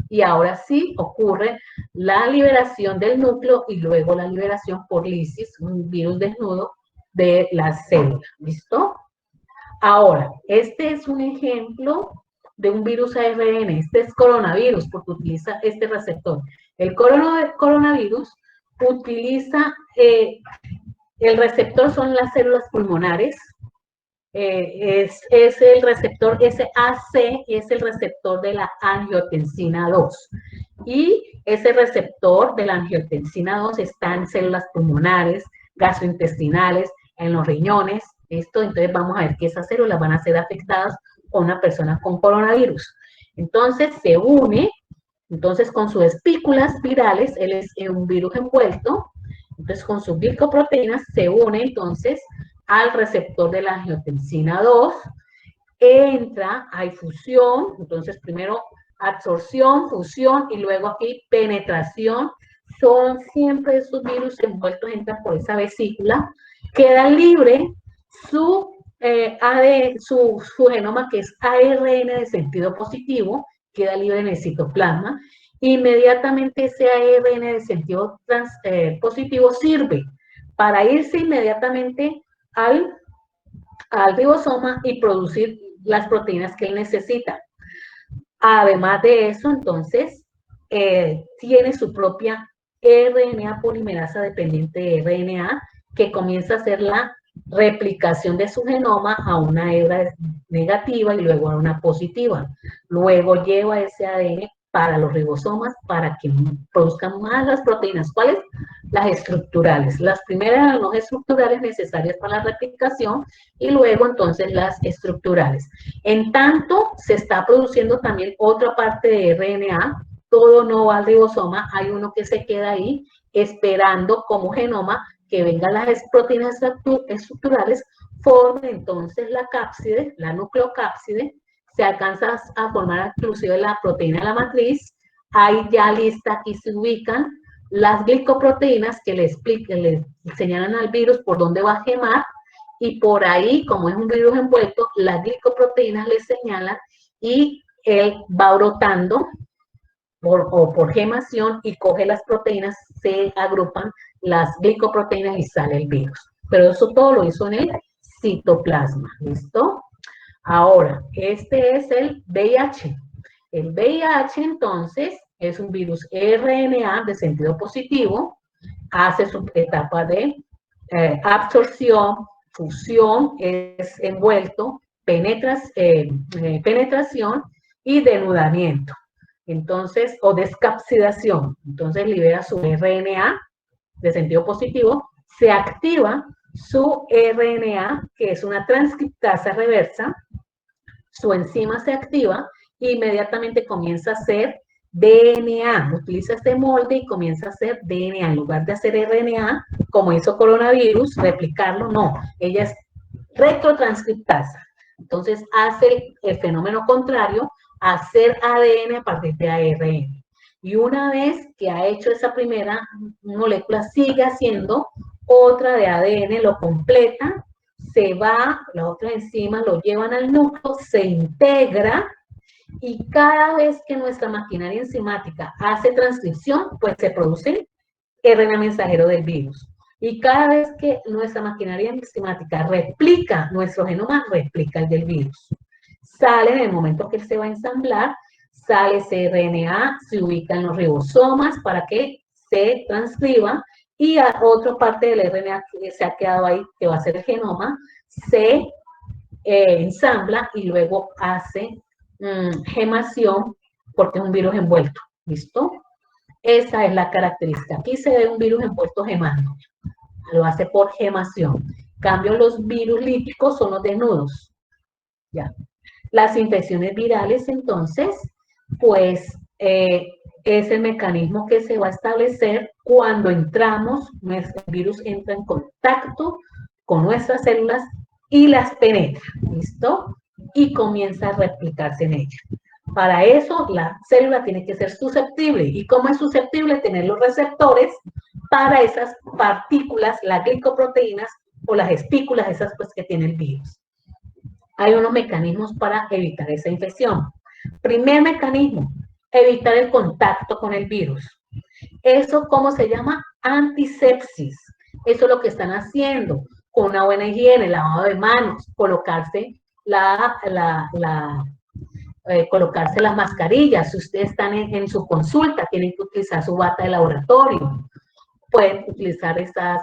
y ahora sí ocurre la liberación del núcleo y luego la liberación por lisis, un virus desnudo de la célula. ¿Listo? Ahora, este es un ejemplo de un virus ARN. Este es coronavirus porque utiliza este receptor. El coronavirus utiliza, el receptor son las células pulmonares, es el receptor SAC, es el receptor de la angiotensina 2. Y ese receptor de la angiotensina 2 está en células pulmonares, gastrointestinales, en los riñones. ¿Listo? Entonces vamos a ver que esas células van a ser afectadas con una persona con coronavirus. Entonces se une, entonces con sus espículas virales, él es un virus envuelto, entonces con sus glicoproteínas se une entonces al receptor de la angiotensina 2, entra, hay fusión, entonces primero absorción, fusión y luego aquí penetración. Son siempre esos virus envueltos, entran por esa vesícula, queda libre su, su genoma que es ARN de sentido positivo, queda libre en el citoplasma. Inmediatamente ese ARN de sentido positivo sirve para irse inmediatamente al ribosoma y producir las proteínas que él necesita. Además de eso, entonces, tiene su propia RNA polimerasa dependiente de RNA que comienza a hacer la replicación de su genoma a una hebra negativa y luego a una positiva. Luego lleva ese ADN para los ribosomas para que produzcan más las proteínas. ¿Cuáles? Las estructurales. Las primeras, las estructurales necesarias para la replicación y luego entonces las estructurales. En tanto, se está produciendo también otra parte de RNA, todo no va al ribosoma, hay uno que se queda ahí esperando como genoma que vengan las proteínas estructurales, forme entonces la cápside, la nucleocápside, se alcanza a formar inclusive la proteína de la matriz, ahí ya lista, aquí se ubican las glicoproteínas que le señalan al virus por dónde va a gemar, y por ahí, como es un virus envuelto, las glicoproteínas le señalan y él va brotando por gemación y coge las proteínas, se agrupan las glicoproteínas y sale el virus. Pero eso todo lo hizo en el citoplasma, ¿listo? Ahora, este es el VIH. El VIH, entonces, es un virus RNA de sentido positivo, hace su etapa de absorción, fusión, es envuelto, penetración y denudamiento. Entonces, o descapsidación. Entonces libera su RNA de sentido positivo, se activa su RNA, que es una transcriptasa reversa, su enzima se activa e inmediatamente comienza a hacer DNA, utiliza este molde y comienza a hacer DNA, en lugar de hacer RNA, como hizo coronavirus, replicarlo, no, ella es retrotranscriptasa. Entonces hace el fenómeno contrario, hacer ADN a partir de ARN. Y una vez que ha hecho esa primera molécula, sigue haciendo otra de ADN, lo completa, se va, la otra enzima lo llevan al núcleo, se integra y cada vez que nuestra maquinaria enzimática hace transcripción, pues se produce RNA mensajero del virus. Y cada vez que nuestra maquinaria enzimática replica nuestro genoma, replica el del virus. Sale en el momento que él se va a ensamblar, sale ese RNA, se ubica en los ribosomas para que se transcriba y a otra parte del RNA que se ha quedado ahí, que va a ser el genoma, se ensambla y luego hace gemación porque es un virus envuelto. ¿Listo? Esa es la característica. Aquí se ve un virus envuelto gemando. Lo hace por gemación. En cambio, los virus líticos son los desnudos. Ya. Las infecciones virales, entonces, pues es el mecanismo que se va a establecer cuando entramos, nuestro virus entra en contacto con nuestras células y las penetra, ¿listo? Y comienza a replicarse en ellas. Para eso, la célula tiene que ser susceptible. ¿Y cómo es susceptible? Tener los receptores para esas partículas, las glicoproteínas o las espículas, esas pues que tiene el virus. Hay unos mecanismos para evitar esa infección. Primer mecanismo, evitar el contacto con el virus. ¿Eso cómo se llama? Antisepsis. Eso es lo que están haciendo con una buena higiene, lavado de manos, colocarse colocarse las mascarillas. Si ustedes están en su consulta, tienen que utilizar su bata de laboratorio. Pueden utilizar esas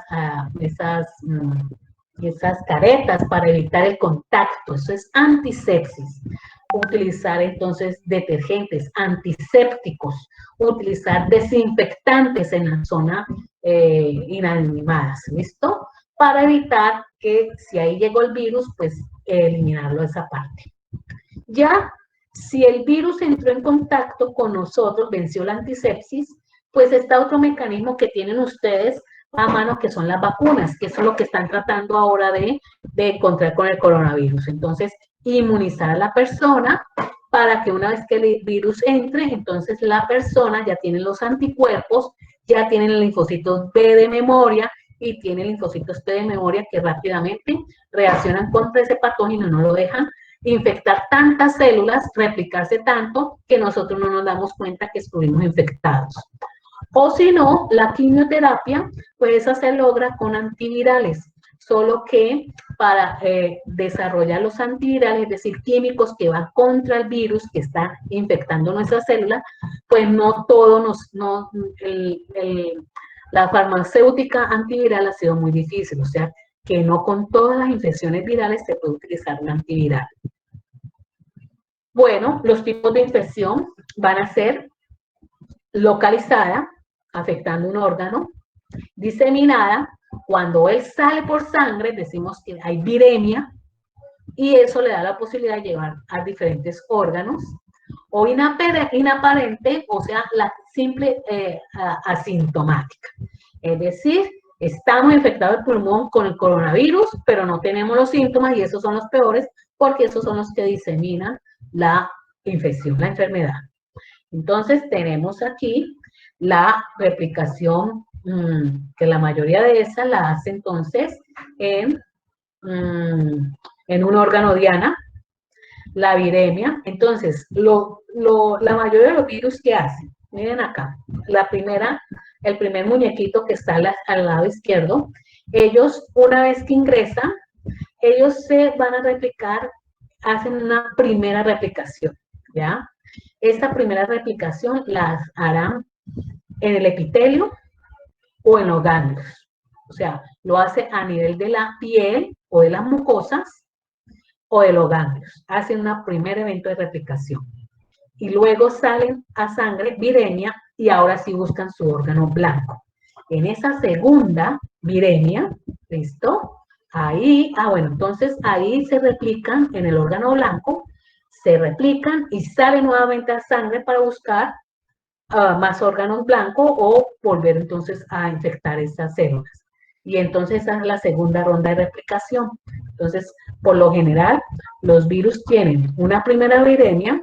caretas para evitar el contacto. Eso es antisepsis. Utilizar entonces detergentes antisépticos, utilizar desinfectantes en la zona inanimadas, ¿listo? Para evitar que si ahí llegó el virus, pues eliminarlo de esa parte. Ya, si el virus entró en contacto con nosotros, venció la antisepsis, pues está otro mecanismo que tienen ustedes a mano, que son las vacunas, que eso es lo que están tratando ahora de encontrar con el coronavirus. Entonces, inmunizar a la persona para que una vez que el virus entre, entonces la persona ya tiene los anticuerpos, ya tiene el linfocito B de memoria y tiene linfocitos T de memoria que rápidamente reaccionan contra ese patógeno y no lo dejan infectar tantas células, replicarse tanto, que nosotros no nos damos cuenta que estuvimos infectados. O si no, la quimioterapia, pues esa se logra con antivirales, solo que para desarrollar los antivirales, es decir, químicos que van contra el virus que está infectando nuestras células, pues no todo la farmacéutica antiviral ha sido muy difícil, o sea, que no con todas las infecciones virales se puede utilizar un antiviral. Bueno, los tipos de infección van a ser localizada, afectando un órgano, diseminada, cuando él sale por sangre, decimos que hay viremia, y eso le da la posibilidad de llevar a diferentes órganos, o inaparente, o sea, la simple asintomática. Es decir, estamos infectados el pulmón con el coronavirus, pero no tenemos los síntomas, y esos son los peores, porque esos son los que diseminan la infección, la enfermedad. Entonces, tenemos aquí la replicación, que la mayoría de esas la hace entonces en un órgano diana, la viremia. Entonces, la mayoría de los virus que hacen, miren acá, el primer muñequito que está al lado izquierdo, ellos una vez que ingresan, ellos se van a replicar, hacen una primera replicación, ¿ya? Esta primera replicación la harán en el epitelio o en los ganglios. O sea, lo hace a nivel de la piel o de las mucosas o de los ganglios. Hacen un primer evento de replicación. Y luego salen a sangre viremia y ahora sí buscan su órgano blanco. En esa segunda viremia, ¿listo? Ahí, bueno, entonces ahí se replican en el órgano blanco, se replican y sale nuevamente a sangre para buscar más órganos blancos o volver entonces a infectar esas células. Y entonces esa es la segunda ronda de replicación. Entonces, por lo general, los virus tienen una primera viremia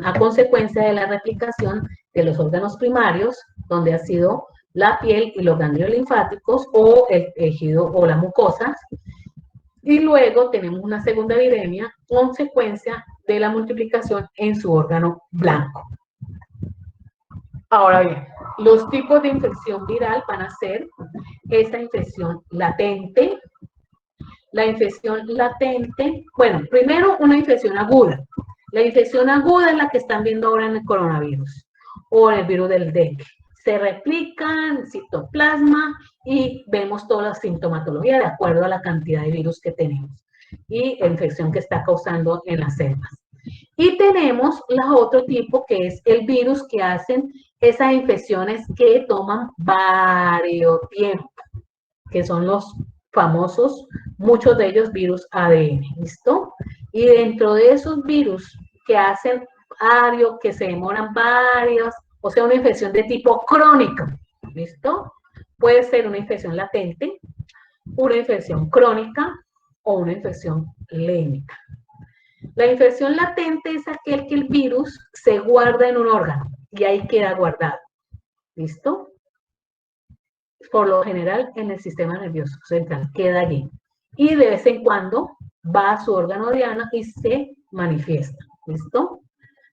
a consecuencia de la replicación de los órganos primarios, donde ha sido la piel y los ganglios linfáticos o el tejido o las mucosas. Y luego tenemos una segunda viremia, consecuencia de la multiplicación en su órgano blanco. Ahora bien, los tipos de infección viral van a ser esta infección latente. La infección latente, bueno, primero una infección aguda. La infección aguda es la que están viendo ahora en el coronavirus o en el virus del dengue. Se replican en citoplasma y vemos toda la sintomatología de acuerdo a la cantidad de virus que tenemos y la infección que está causando en las células. Y tenemos la otro tipo, que es el virus que hacen esas infecciones que toman varios tiempos, que son los famosos, muchos de ellos virus ADN, ¿listo? Y dentro de esos virus que hacen varios, que se demoran varios, o sea, una infección de tipo crónico, ¿listo? Puede ser una infección latente, una infección crónica o una infección lénica. La infección latente es aquel que el virus se guarda en un órgano y ahí queda guardado. ¿Listo? Por lo general en el sistema nervioso central, queda allí. Y de vez en cuando va a su órgano diana y se manifiesta. ¿listo?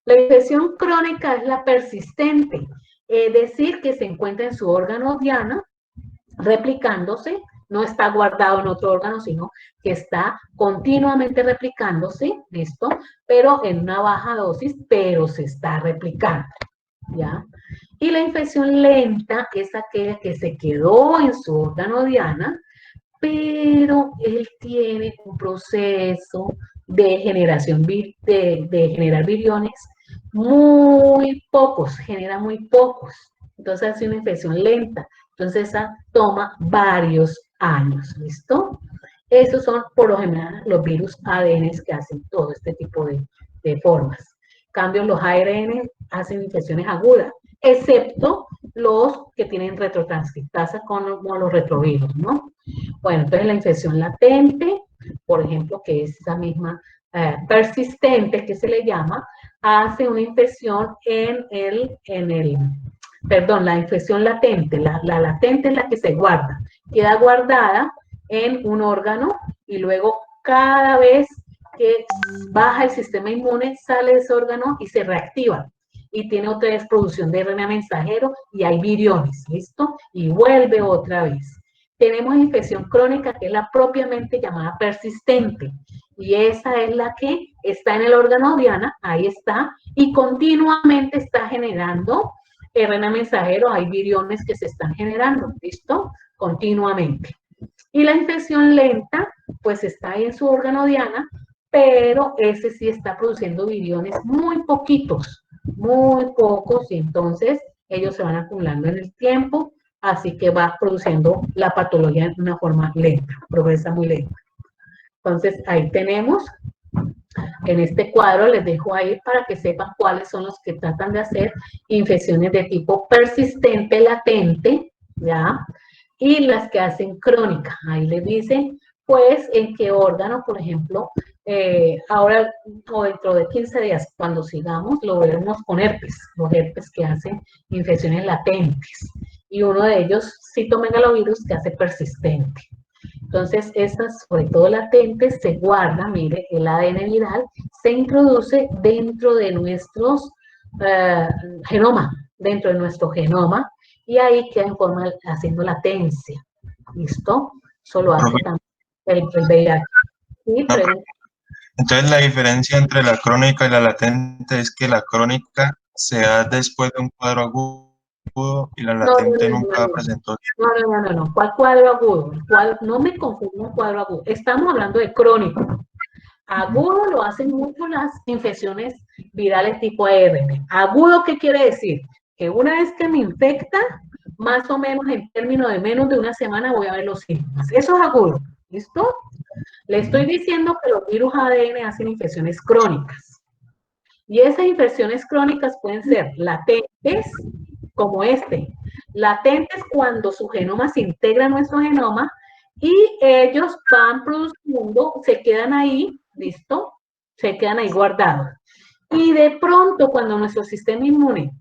La infección crónica es la persistente, es decir, que se encuentra en su órgano diana, replicándose, no está guardado en otro órgano, sino que está continuamente replicándose, ¿listo? Pero en una baja dosis, pero se está replicando, ¿ya? Y la infección lenta es aquella que se quedó en su órgano diana, pero él tiene un proceso de generación, de generar viriones muy pocos, genera muy pocos. Entonces hace una infección lenta. Entonces esa toma varios años, ¿listo? Esos son por lo general los virus ADN que hacen todo este tipo de formas. En cambio, los ARN hacen infecciones agudas, excepto los que tienen retrotranscriptasa como los retrovirus, ¿no? Bueno, entonces la infección latente, por ejemplo, que es esa misma persistente que se le llama, hace una infección perdón, la infección latente, la latente es la que se guarda, queda guardada en un órgano y luego cada vez que baja el sistema inmune sale de ese órgano y se reactiva y tiene otra vez producción de RNA mensajero y hay viriones, ¿listo? Y vuelve otra vez. Tenemos infección crónica, que es la propiamente llamada persistente, y esa es la que está en el órgano diana, ahí está, y continuamente está generando RNA mensajero, hay viriones que se están generando, ¿listo? Continuamente. Y la infección lenta, pues está ahí en su órgano diana, pero ese sí está produciendo viriones muy poquitos, muy pocos, y entonces ellos se van acumulando en el tiempo, así que va produciendo la patología de una forma lenta, progresa muy lenta. Entonces ahí tenemos, en este cuadro les dejo ahí para que sepan cuáles son los que tratan de hacer infecciones de tipo persistente, latente, ¿ya? Y las que hacen crónica. Ahí les dicen, pues, en qué órgano, por ejemplo, ahora o dentro de 15 días, cuando sigamos, lo veremos con herpes, los herpes que hacen infecciones latentes. Y uno de ellos, citomegalovirus, que hace persistente. Entonces, esas, sobre todo latentes, se guardan, mire, el ADN viral se introduce dentro de nuestros genoma, dentro de nuestro genoma, y ahí queda en forma, haciendo latencia. ¿Listo? Eso lo hace también el VIH. ¿Sí? Entonces, la diferencia entre la crónica y la latente es que la crónica se da después de un cuadro agudo y la latente nunca presentó. No. ¿Cuál cuadro agudo? No me confundo un cuadro agudo. Estamos hablando de crónico. Agudo lo hacen mucho las infecciones virales tipo ARN. Agudo, ¿qué quiere decir? Que una vez que me infecta, más o menos en términos de menos de una semana voy a ver los síntomas. Eso es agudo. ¿Listo? Le estoy diciendo que los virus ADN hacen infecciones crónicas. Y esas infecciones crónicas pueden ser latentes, como latentes cuando su genoma se integra a nuestro genoma y ellos van produciendo, se quedan ahí, ¿listo? Se quedan ahí guardados. Y de pronto, cuando nuestro sistema inmune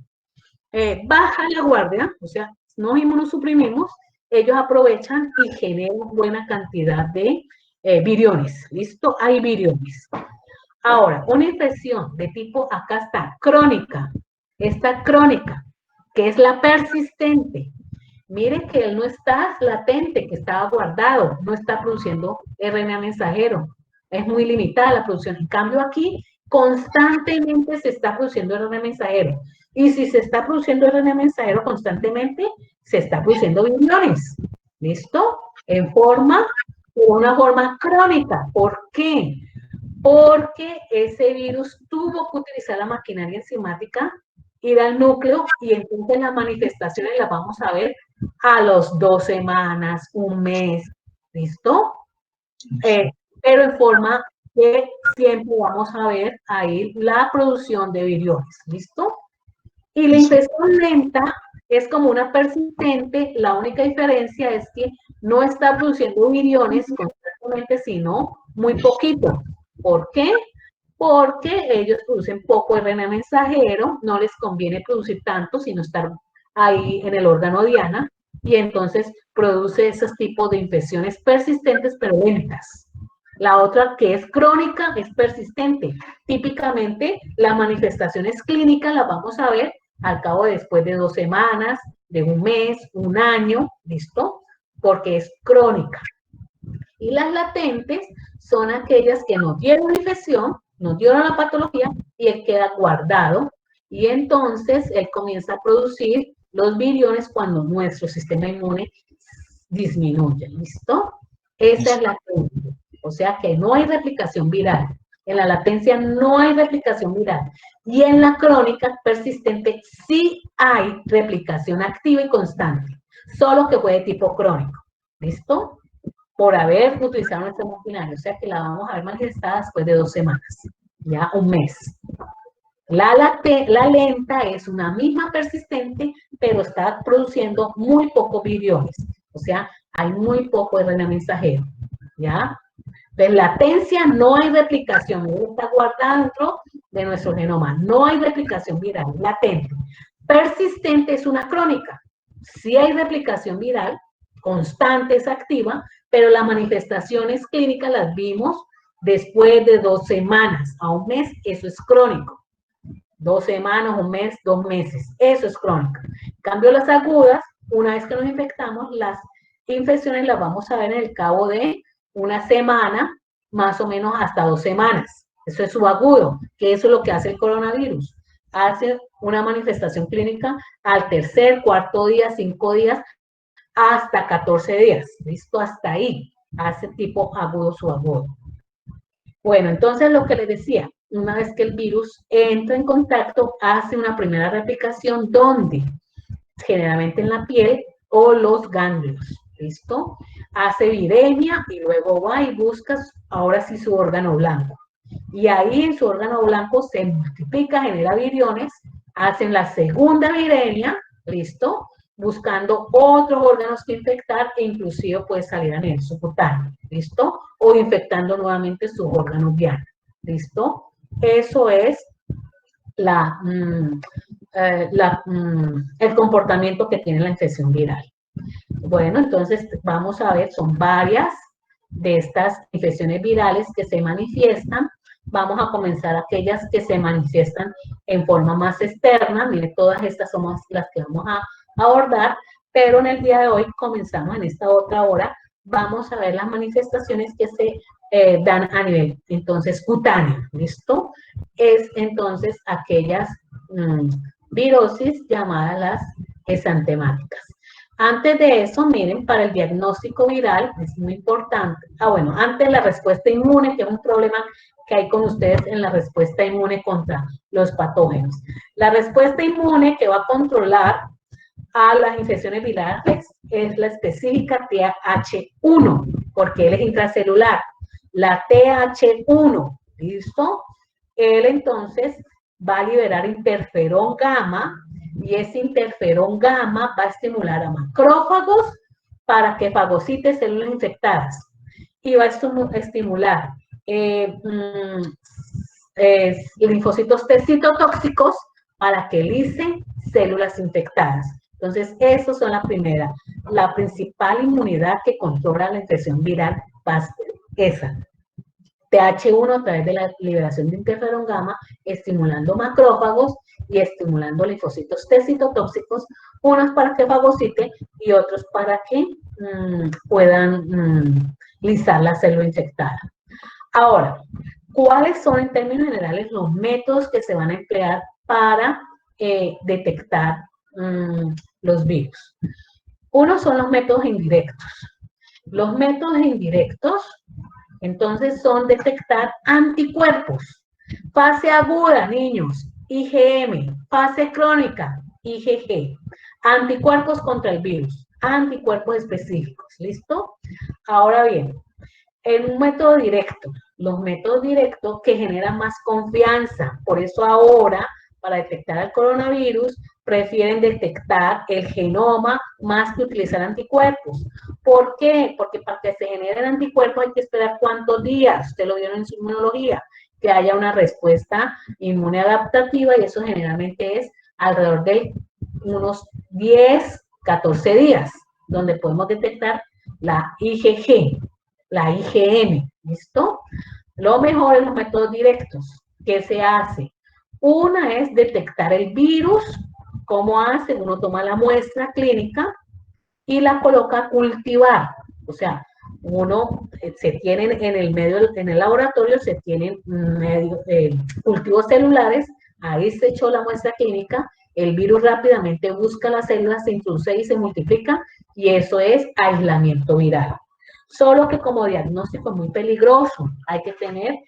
baja la guardia, o sea, nos inmunosuprimimos, ellos aprovechan y generan buena cantidad de viriones, ¿listo? Hay viriones. Ahora, una infección de tipo, acá está, crónica, esta crónica, que es la persistente. Miren que él no está latente, que estaba guardado, no está produciendo RNA mensajero. Es muy limitada la producción. En cambio aquí, constantemente se está produciendo RNA mensajero. Y si se está produciendo RNA mensajero constantemente, se está produciendo viriones. ¿Listo? En una forma crónica. ¿Por qué? Porque ese virus tuvo que utilizar la maquinaria enzimática, ir al núcleo y entonces las manifestaciones las vamos a ver a los 2 semanas, un mes, ¿listo? Pero en forma que siempre vamos a ver ahí la producción de viriones, ¿listo? Y la infección lenta es como una persistente, la única diferencia es que no está produciendo viriones constantemente, sino muy poquito. ¿Por qué? Porque ellos producen poco RNA mensajero, no les conviene producir tanto, sino estar ahí en el órgano diana, y entonces produce esos tipos de infecciones persistentes pero lentas. La otra que es crónica es persistente. Típicamente las manifestaciones clínicas las vamos a ver al cabo de después de 2 semanas, de un mes, un año, ¿listo? Porque es crónica. Y las latentes son aquellas que no dieron la infección, no dieron la patología y él queda guardado. Y entonces él comienza a producir los viriones cuando nuestro sistema inmune disminuye. ¿Listo? Esa es la crónica. O sea que no hay replicación viral. En la latencia no hay replicación viral. Y en la crónica persistente sí hay replicación activa y constante, solo que fue de tipo crónico. ¿Listo? Por haber utilizado nuestra maquinaria. O sea que la vamos a ver manifestada después de 2 semanas, ya un mes. La lenta es una misma persistente, pero está produciendo muy pocos viriones. O sea, hay muy poco RNA mensajero, ¿ya? En latencia no hay replicación, está guardada dentro de nuestro genoma. No hay replicación viral, latente. Persistente es una crónica. Sí hay replicación viral, constante, es activa, pero las manifestaciones clínicas las vimos después de 2 semanas a un mes, eso es crónico. 2 semanas, un mes, 2 meses, eso es crónico. En cambio, las agudas, una vez que nos infectamos, las infecciones las vamos a ver en el cabo de una semana, más o menos hasta 2 semanas. Eso es subagudo, que eso es lo que hace el coronavirus. Hace una manifestación clínica al tercer, cuarto día, 5 días, hasta 14 días. ¿Listo? Hasta ahí. Hace tipo agudo, subagudo. Bueno, entonces lo que les decía, una vez que el virus entra en contacto, hace una primera replicación donde generalmente en la piel o los ganglios, ¿listo? Hace viremia y luego va y busca ahora sí su órgano blanco. Y ahí en su órgano blanco se multiplica, genera viriones, hacen la segunda viremia, ¿listo? Buscando otros órganos que infectar e inclusive puede salir a nivel subcutáneo, ¿listo? O infectando nuevamente sus órganos dianos, ¿listo? Eso es el comportamiento que tiene la infección viral. Bueno, entonces vamos a ver, son varias de estas infecciones virales que se manifiestan. Vamos a comenzar aquellas que se manifiestan en forma más externa. Miren, todas estas son las que vamos a abordar, pero en el día de hoy comenzamos en esta otra hora. Vamos a ver las manifestaciones que se dan a nivel, entonces, cutáneo, ¿listo? Es entonces aquellas virosis llamadas las exantemáticas. Antes de eso, miren, para el diagnóstico viral es muy importante. Bueno, antes la respuesta inmune, que es un problema que hay con ustedes en la respuesta inmune contra los patógenos. La respuesta inmune que va a controlar a las infecciones virales es la específica TH1, porque él es intracelular. La TH1, ¿listo? Él entonces va a liberar interferón gamma y ese interferón gamma va a estimular a macrófagos para que fagocite células infectadas y va a estimular linfocitos T citotóxicos para que licen células infectadas. Entonces, esas son las primeras. La principal inmunidad que controla la infección viral va a ser esa. TH1 a través de la liberación de interferón gamma, estimulando macrófagos y estimulando linfocitos T citotóxicos, unos para que fagociten y otros para que puedan lisar la célula infectada. Ahora, ¿cuáles son en términos generales los métodos que se van a emplear para detectar los virus? Uno son los métodos indirectos. Los métodos indirectos, entonces, son detectar anticuerpos. Fase aguda, niños, IgM. Fase crónica, IgG. Anticuerpos contra el virus, anticuerpos específicos. ¿Listo? Ahora bien, en un método directo, los métodos directos que generan más confianza. Por eso ahora, para detectar el coronavirus, prefieren detectar el genoma más que utilizar anticuerpos. ¿Por qué? Porque para que se generen anticuerpos hay que esperar cuántos días, usted lo vieron en su inmunología, que haya una respuesta inmune adaptativa y eso generalmente es alrededor de unos 10, 14 días, donde podemos detectar la IgG. la IgM, ¿listo? Lo mejor es los métodos directos. ¿Qué se hace? Una es detectar el virus. ¿Cómo hace? Uno toma la muestra clínica y la coloca a cultivar. O sea, uno se tienen en el medio, en el laboratorio se tienen cultivos celulares, ahí se echó la muestra clínica, el virus rápidamente busca las células, se introduce y se multiplica, y eso es aislamiento viral. Solo que como diagnóstico es muy peligroso, hay que tener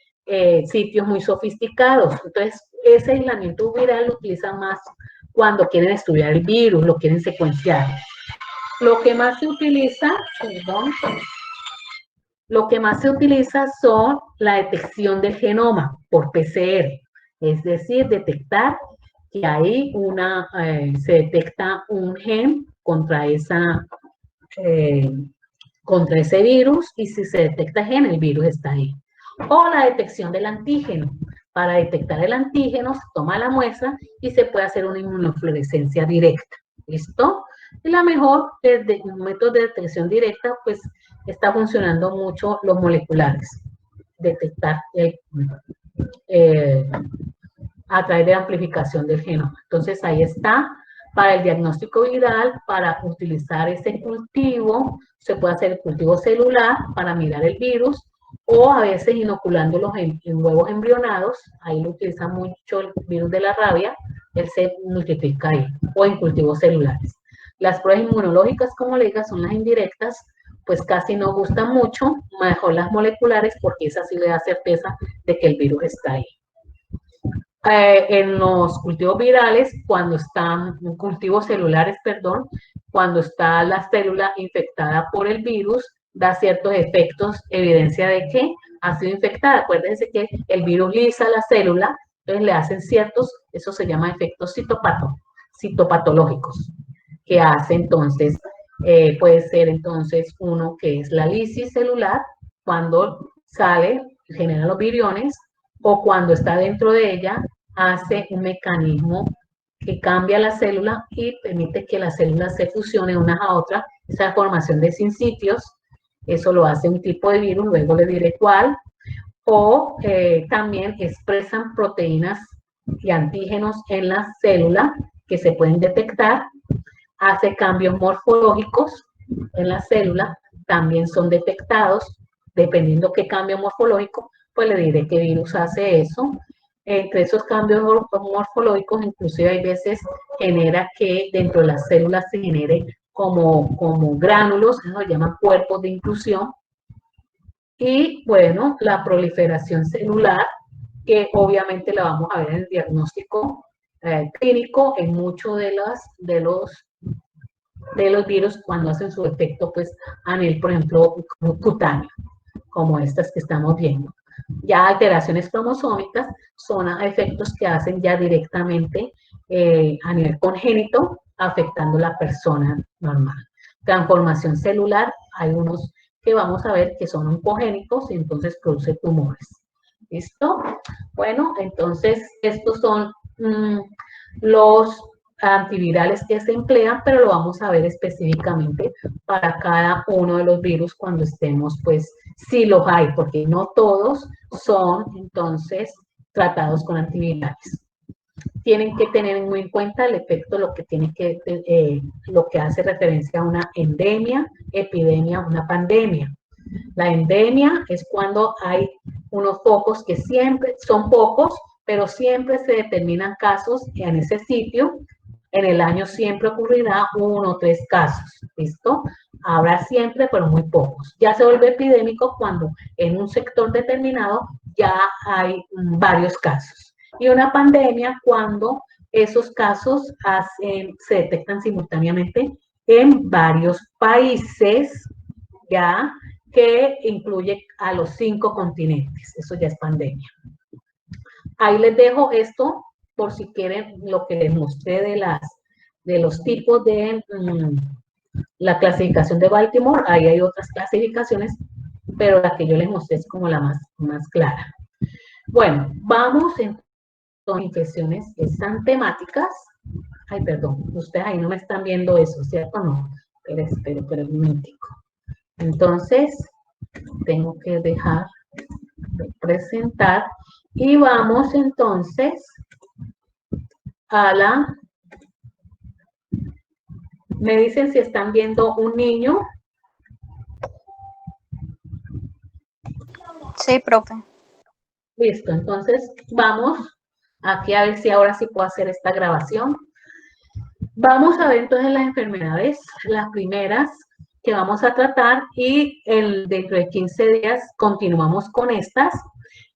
sitios muy sofisticados. Entonces, ese aislamiento viral lo utilizan más cuando quieren estudiar el virus, lo quieren secuenciar. Lo que más se utiliza, perdón, lo que más se utiliza son la detección del genoma por PCR, es decir, detectar que ahí se detecta un gen eh, contra ese virus, y si se detecta gen, el virus está ahí. O la detección del antígeno. Para detectar el antígeno, se toma la muestra y se puede hacer una inmunofluorescencia directa. ¿Listo? Y la mejor, desde un método de detección directa, pues está funcionando mucho los moleculares. Detectar eh, a través de amplificación del genoma. Entonces ahí está, para el diagnóstico viral, para utilizar ese cultivo, se puede hacer el cultivo celular para mirar el virus, o a veces inoculándolos en huevos embrionados, ahí lo utiliza mucho el virus de la rabia, él se multiplica ahí, o en cultivos celulares. Las pruebas inmunológicas, como le digo, son las indirectas, pues casi no gustan mucho, mejor las moleculares, porque esa sí le da certeza de que el virus está ahí. En los cultivos virales, cuando están, cultivos celulares, perdón, cuando está la célula infectada por el virus, da ciertos efectos, evidencia de que ha sido infectada. Acuérdense que el virus lisa la célula, entonces le hacen ciertos, eso se llama efectos citopatológicos, que hace entonces, puede ser entonces uno que es la lisis celular, cuando sale, genera los viriones, o cuando está dentro de ella, hace un mecanismo que cambia la célula y permite que las células se fusionen unas a otras, esa formación de sincitios, eso lo hace un tipo de virus, luego le diré cuál, o también expresan proteínas y antígenos en la célula que se pueden detectar, hace cambios morfológicos en la célula, también son detectados, dependiendo qué cambio morfológico, pues le diré qué virus hace eso. Entre esos cambios morfológicos, inclusive hay veces genera que dentro de las células se genere como gránulos, eso se llaman cuerpos de inclusión. Y bueno, la proliferación celular, que obviamente la vamos a ver en el diagnóstico clínico en muchos de los virus cuando hacen su efecto pues a nivel, por ejemplo, cutáneo, como estas que estamos viendo. Ya alteraciones cromosómicas son efectos que hacen ya directamente a nivel congénito, afectando a la persona normal. Transformación celular, hay unos que vamos a ver que son oncogénicos y entonces produce tumores. ¿Listo? Bueno, entonces estos son los antivirales que se emplean, pero lo vamos a ver específicamente para cada uno de los virus cuando estemos, pues, si los hay, porque no todos son, entonces, tratados con antivirales. Tienen que tener muy en cuenta el efecto, lo que hace referencia a una endemia, epidemia, una pandemia. La endemia es cuando hay unos focos que siempre son pocos, pero siempre se determinan casos en ese sitio. En el año siempre ocurrirá 1 o 3 casos, ¿listo? Habrá siempre, pero muy pocos. Ya se vuelve epidémico cuando en un sector determinado ya hay varios casos. Y una pandemia cuando esos casos se detectan simultáneamente en varios países, ya, que incluye a los 5 continentes. Eso ya es pandemia. Ahí les dejo esto por si quieren lo que les mostré de los tipos de la clasificación de Baltimore. Ahí hay otras clasificaciones, pero la que yo les mostré es como la más clara. Bueno, vamos entonces con infecciones que están temáticas. Ay, perdón, ustedes ahí no me están viendo eso, ¿cierto? No, pero un momentico. Entonces, tengo que dejar de presentar y vamos entonces a la... Me dicen si están viendo un niño. Sí, profe. Listo, entonces vamos aquí a ver si ahora sí puedo hacer esta grabación. Vamos a ver entonces las enfermedades, las primeras que vamos a tratar y dentro de 15 días continuamos con estas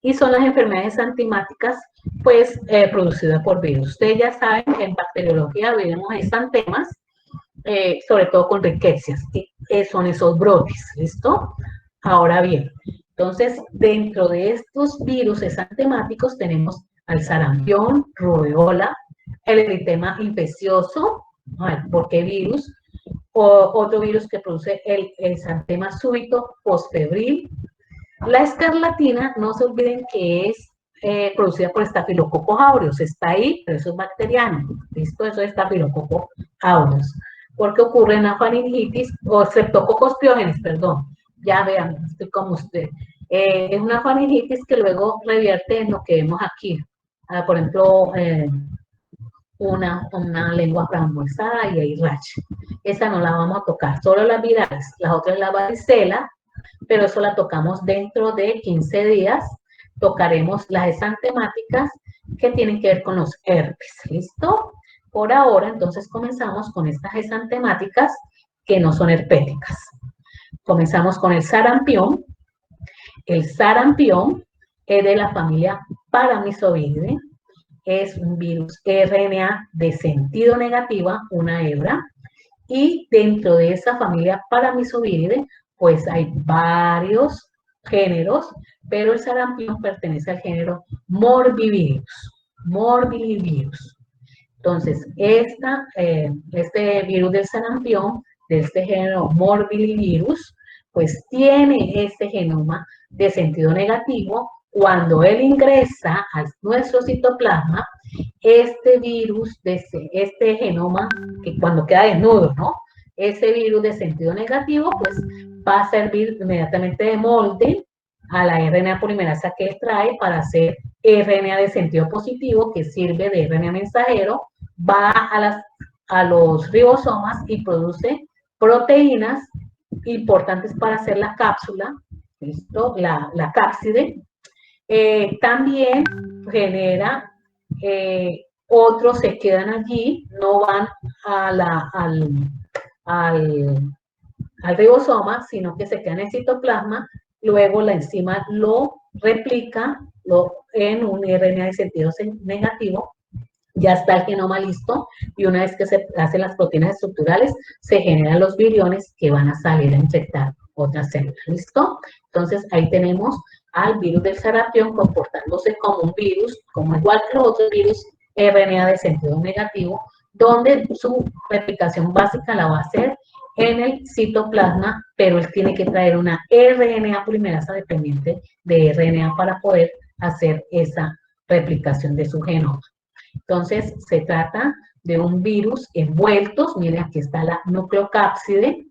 y son las enfermedades antimáticas pues producidas por virus. Ustedes ya saben que en bacteriología vemos exantemas, sobre todo con riquecias, que son esos brotes, ¿listo? Ahora bien, entonces dentro de estos virus exantemáticos tenemos al sarampión, rubeola, el eritema infeccioso, ¿por qué virus? O otro virus que produce el exantema súbito postfebril. La escarlatina, no se olviden que es producida por Staphylococcus aureus, está ahí, pero eso es bacteriano, ¿listo? Eso es Staphylococcus aureus. Porque ocurre en la faringitis, o Streptococcus pyogenes, perdón, ya vean, estoy como usted. Es una faringitis que luego revierte en lo que vemos aquí. Por ejemplo, una lengua frambuesada y hay racha. Esa no la vamos a tocar, solo las virales. Las otras la varicela, pero eso la tocamos dentro de 15 días. Tocaremos las exantemáticas que tienen que ver con los herpes. ¿Listo? Por ahora, entonces comenzamos con estas exantemáticas que no son herpéticas. Comenzamos con el sarampión. El sarampión es de la familia Paramyxovidae. Es un virus RNA de sentido negativa, una hebra, y dentro de esa familia Paramyxovidae, pues hay varios géneros, pero el sarampión pertenece al género Morbillivirus. Morbillivirus. Entonces, este virus del sarampión, de este género Morbillivirus, pues tiene este genoma de sentido negativo. Cuando él ingresa a nuestro citoplasma, este virus, este genoma, que cuando queda desnudo, ¿no? Ese virus de sentido negativo, pues va a servir inmediatamente de molde a la RNA polimerasa que él trae para hacer RNA de sentido positivo, que sirve de RNA mensajero, va a los ribosomas y produce proteínas importantes para hacer la cápsula, ¿listo? La cápside. También genera, otros se quedan allí, no van al ribosoma, sino que se queda en el citoplasma, luego la enzima lo replica en un RNA de sentido negativo, ya está el genoma listo, y una vez que se hacen las proteínas estructurales, se generan los viriones que van a salir a infectar otras células, ¿listo? Entonces ahí tenemos al virus del sarampión comportándose como un virus, como igual que los otros virus RNA de sentido negativo, donde su replicación básica la va a hacer en el citoplasma, pero él tiene que traer una RNA polimerasa dependiente de RNA para poder hacer esa replicación de su genoma. Entonces, se trata de un virus envueltos, miren, aquí está la nucleocápside,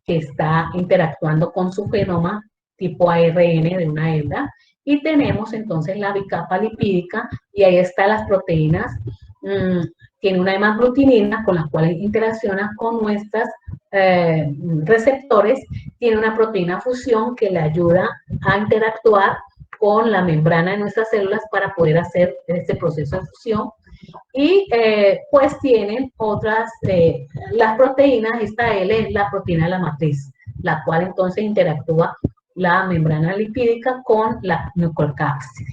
que está interactuando con su genoma tipo ARN de una hebra, y tenemos entonces la bicapa lipídica, y ahí están las proteínas, tiene una hemaglutinina con la cual interacciona con nuestros receptores, tiene una proteína fusión que le ayuda a interactuar con la membrana de nuestras células para poder hacer este proceso de fusión. Y pues tienen otras, las proteínas, esta L es la proteína de la matriz, la cual entonces interactúa la membrana lipídica con la nucleocápside.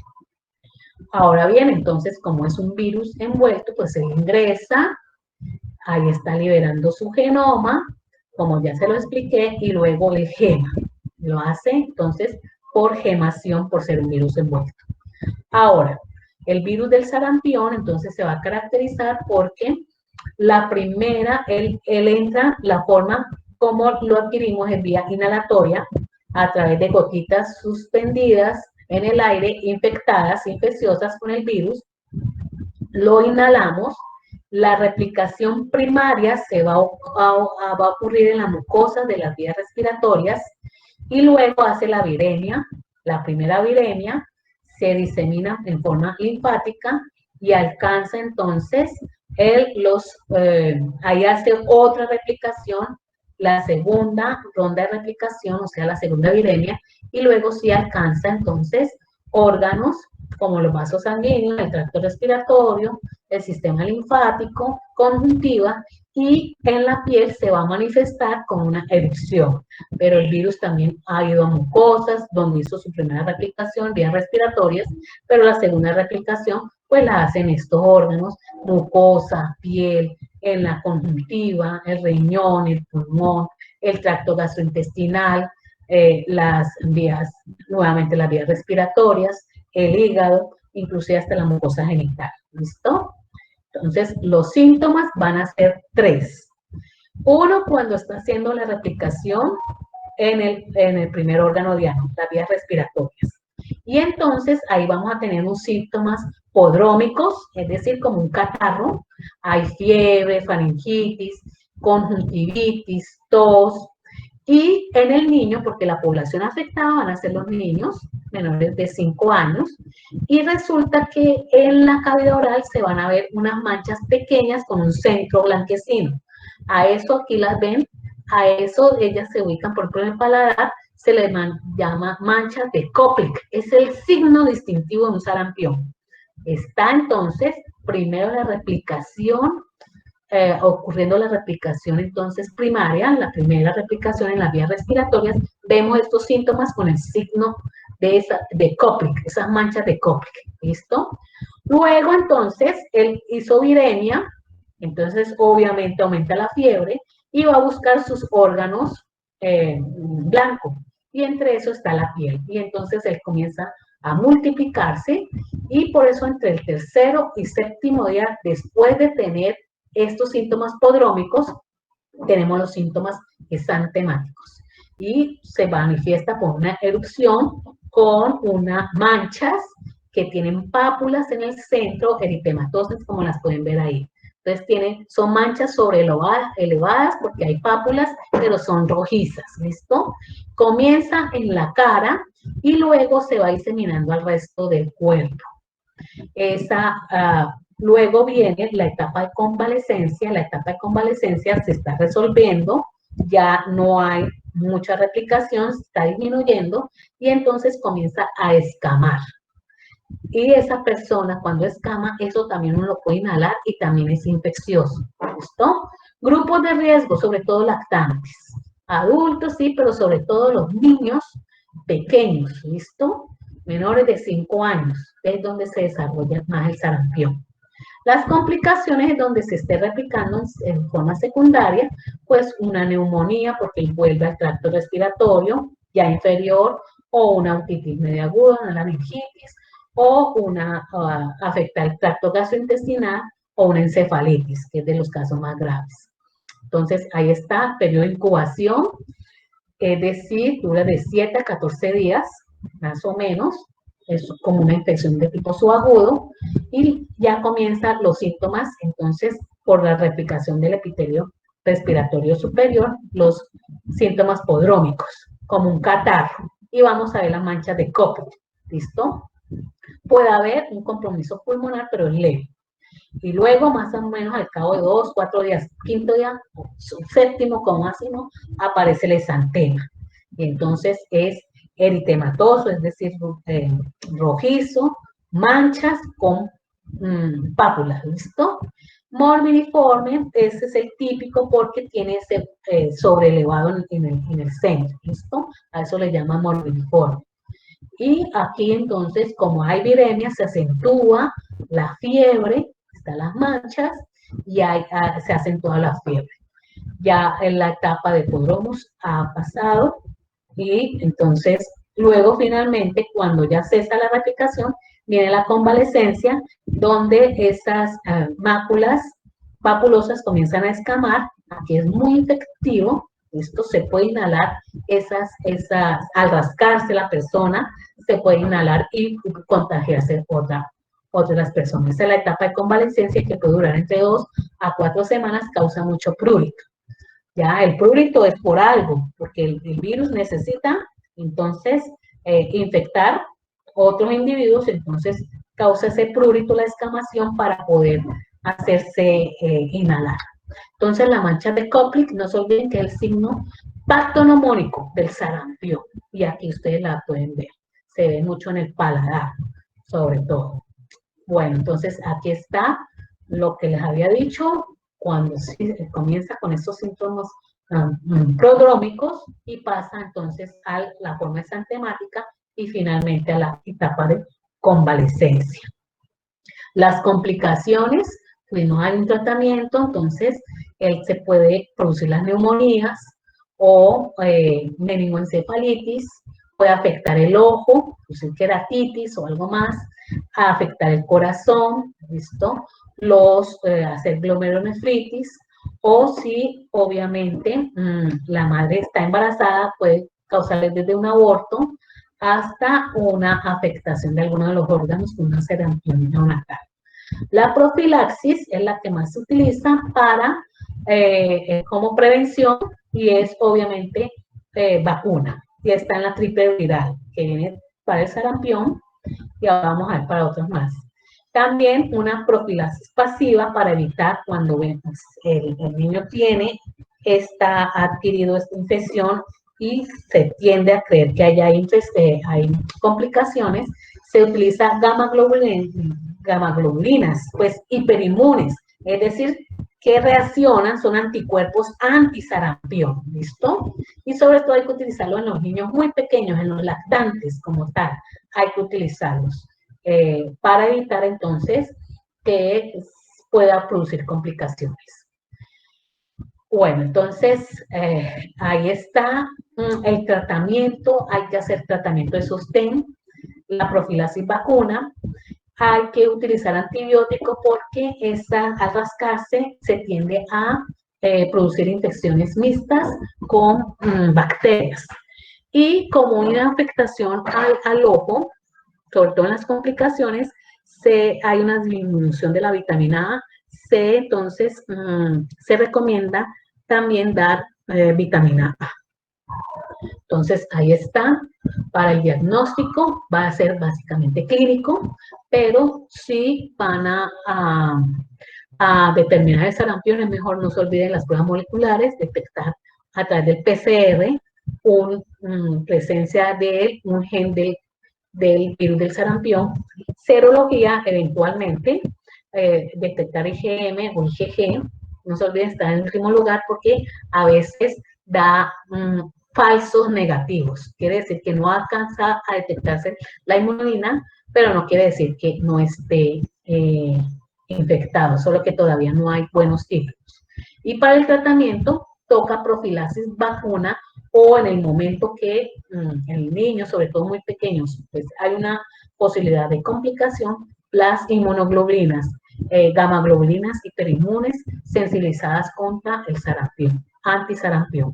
Ahora bien, entonces, como es un virus envuelto, pues se ingresa, ahí está liberando su genoma, como ya se lo expliqué, y luego el gema. Lo hace, entonces, por gemación, por ser un virus envuelto. Ahora, el virus del sarampión, entonces, se va a caracterizar porque la primera, él entra, la forma como lo adquirimos en vía inhalatoria, a través de gotitas suspendidas en el aire, infectadas, infecciosas con el virus, lo inhalamos, la replicación primaria se va a ocurrir en la mucosa de las vías respiratorias, y luego hace la viremia, la primera viremia, se disemina en forma linfática y alcanza entonces ahí hace otra replicación, la segunda ronda de replicación, o sea, la segunda viremia, y luego sí alcanza entonces órganos como los vasos sanguíneos, el tracto respiratorio, el sistema linfático, conjuntiva, y en la piel se va a manifestar con una erupción. Pero el virus también ha ido a mucosas, donde hizo su primera replicación, vías respiratorias, pero la segunda replicación pues la hacen estos órganos, mucosa, piel, en la conjuntiva, el riñón, el pulmón, el tracto gastrointestinal, las vías, nuevamente las vías respiratorias, el hígado, inclusive hasta la mucosa genital. ¿Listo? Entonces, los síntomas van a ser 3. Uno, cuando está haciendo la replicación en el primer órgano diano, las vías respiratorias. Y entonces ahí vamos a tener unos síntomas podrómicos, es decir, como un catarro. Hay fiebre, faringitis, conjuntivitis, tos. Y en el niño, porque la población afectada van a ser los niños menores de 5 años, y resulta que en la cavidad oral se van a ver unas manchas pequeñas con un centro blanquecino. A eso aquí las ven, a eso ellas se ubican por ejemplo en el paladar, se le llama mancha de Koplik, es el signo distintivo de un sarampión. Está entonces primero la replicación, ocurriendo la replicación entonces primaria, la primera replicación en las vías respiratorias, vemos estos síntomas con el signo de Koplik, esas manchas de Koplik, ¿listo? Luego entonces él hizo viremia, entonces obviamente aumenta la fiebre y va a buscar sus órganos blancos, y entre eso está la piel, y entonces él comienza a multiplicarse, y por eso entre el tercero y séptimo día después de tener estos síntomas podrómicos, tenemos los síntomas exantemáticos y se manifiesta por una erupción con unas manchas que tienen pápulas en el centro, eritematosas, como las pueden ver ahí. Entonces son manchas elevadas porque hay pápulas, pero son rojizas, ¿listo? Comienza en la cara y luego se va diseminando al resto del cuerpo. Luego viene la etapa de convalecencia. La etapa de convalecencia se está resolviendo, ya no hay mucha replicación, se está disminuyendo, y entonces comienza a escamar. Y esa persona cuando escama, eso también uno lo puede inhalar y también es infeccioso. ¿Listo? Grupos de riesgo, sobre todo lactantes. Adultos sí, pero sobre todo los niños pequeños, ¿listo? Menores de 5 años, es donde se desarrolla más el sarampión. Las complicaciones es donde se esté replicando en forma secundaria, pues una neumonía, porque vuelve al tracto respiratorio ya inferior, o una otitis media aguda, una laringitis, o afecta el tracto gastrointestinal, o una encefalitis, que es de los casos más graves. Entonces, ahí está, periodo de incubación, es decir, dura de 7 a 14 días, más o menos, es como una infección de tipo subagudo, y ya comienzan los síntomas, entonces, por la replicación del epitelio respiratorio superior, los síntomas podrómicos, como un catarro, y vamos a ver las manchas de Koplik, ¿listo? Puede haber un compromiso pulmonar, pero es leve. Y luego, más o menos al cabo de 2, 4 días, quinto día, séptimo como máximo, aparece el exantema. Y entonces es eritematoso, es decir, rojizo, manchas con pápulas, ¿listo? Morbidiforme, ese es el típico porque tiene ese sobrelevado en el centro, ¿listo? A eso le llama morbidiforme. Y aquí entonces, como hay viremia, se acentúa la fiebre, están las manchas, y se acentúa la fiebre. Ya en la etapa de prodromus ha pasado, y entonces luego finalmente, cuando ya cesa la replicación, viene la convalecencia, donde esas máculas papulosas comienzan a escamar. Aquí es muy efectivo, esto se puede inhalar, al rascarse la persona, se puede inhalar y contagiarse otra de las personas. Esa es la etapa de convalecencia, que puede durar entre 2 a 4 semanas, causa mucho prurito. Ya el prurito es por algo, porque el virus necesita entonces infectar otros individuos, entonces causa ese prurito, la escamación para poder hacerse inhalar. Entonces la mancha de Koplik, no se olviden que es el signo pactonomónico del sarampión, y aquí ustedes la pueden ver, se ve mucho en el paladar, sobre todo. Bueno, entonces aquí está lo que les había dicho, cuando comienza con estos síntomas prodrómicos y pasa entonces a la forma exantemática y finalmente a la etapa de convalescencia. Las complicaciones, pues no hay un tratamiento, entonces se puede producir las neumonías o meningoencefalitis, puede afectar el ojo, producir queratitis o algo más, afectar el corazón, ¿listo? Hacer glomerulonefritis, o si obviamente la madre está embarazada, puede causarle desde un aborto hasta una afectación de alguno de los órganos con una sarampión neonatal. La profilaxis es la que más se utiliza para, como prevención, y es obviamente vacuna, y está en la triple viral, que viene para el sarampión, y ahora vamos a ver para otros más. También una profilaxis pasiva para evitar cuando el niño ha adquirido esta infección y se tiende a creer que hay complicaciones, se utiliza gamaglobulinas, pues hiperinmunes, es decir, que reaccionan, son anticuerpos antisarampión, ¿listo? Y sobre todo hay que utilizarlo en los niños muy pequeños, en los lactantes como tal, hay que utilizarlos para evitar entonces que pueda producir complicaciones. Bueno, entonces ahí está el tratamiento, hay que hacer tratamiento de sostén, la profilaxis vacuna, hay que utilizar antibióticos porque al rascarse se tiende a producir infecciones mixtas con bacterias. Y como una afectación al ojo, sobre todo en las complicaciones, hay una disminución de la vitamina A, C, entonces se recomienda también dar vitamina A. Entonces, ahí está. Para el diagnóstico va a ser básicamente clínico, pero si van a determinar el sarampión, es mejor no se olviden las pruebas moleculares, detectar a través del PCR presencia de un gen del virus del sarampión, serología eventualmente, detectar IgM o IgG, no se olviden estar en el último lugar porque a veces da falsos negativos, quiere decir que no alcanza a detectarse la inmunina, pero no quiere decir que no esté infectado, solo que todavía no hay buenos títulos. Y para el tratamiento toca profilaxis vacuna, o en el momento que el niño, sobre todo muy pequeños, pues hay una posibilidad de complicación, las inmunoglobulinas, gamaglobulinas hiperinmunes sensibilizadas contra el sarampión, antisarampión.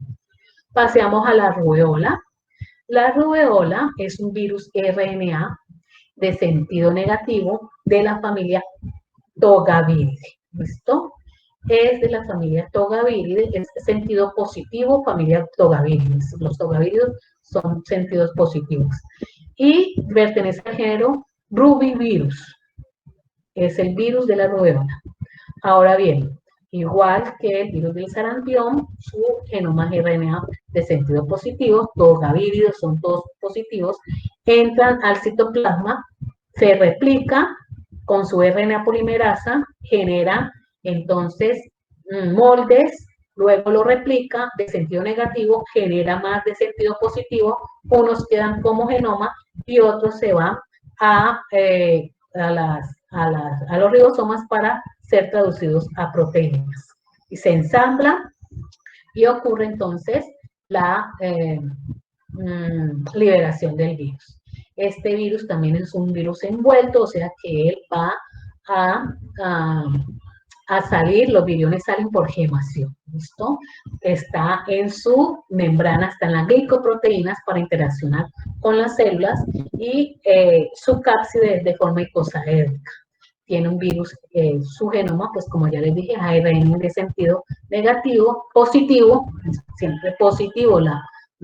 Paseamos a la rubeola. La rubeola es un virus RNA de sentido negativo de la familia Togaviridae. ¿Listo? Es de la familia Togaviridae, es sentido positivo, familia Togaviridae. Los togavíridos son sentidos positivos. Y pertenece al género Rubivirus. Es el virus de la rubeola. Ahora bien, igual que el virus del sarampión, su genoma es RNA de sentido positivo, togavíridos son todos positivos, entran al citoplasma, se replica con su RNA polimerasa, genera entonces moldes, luego lo replica de sentido negativo, genera más de sentido positivo, unos quedan como genoma y otros se van a los ribosomas para ser traducidos a proteínas. Y se ensambla y ocurre entonces la liberación del virus. Este virus también es un virus envuelto, o sea que él va a salir, los viriones salen por gemación, ¿listo? Está en su membrana, está en las glicoproteínas para interaccionar con las células y su cápside es de forma icosaédrica. Tiene un virus, su genoma, pues como ya les dije, ARN de sentido negativo, positivo, siempre positivo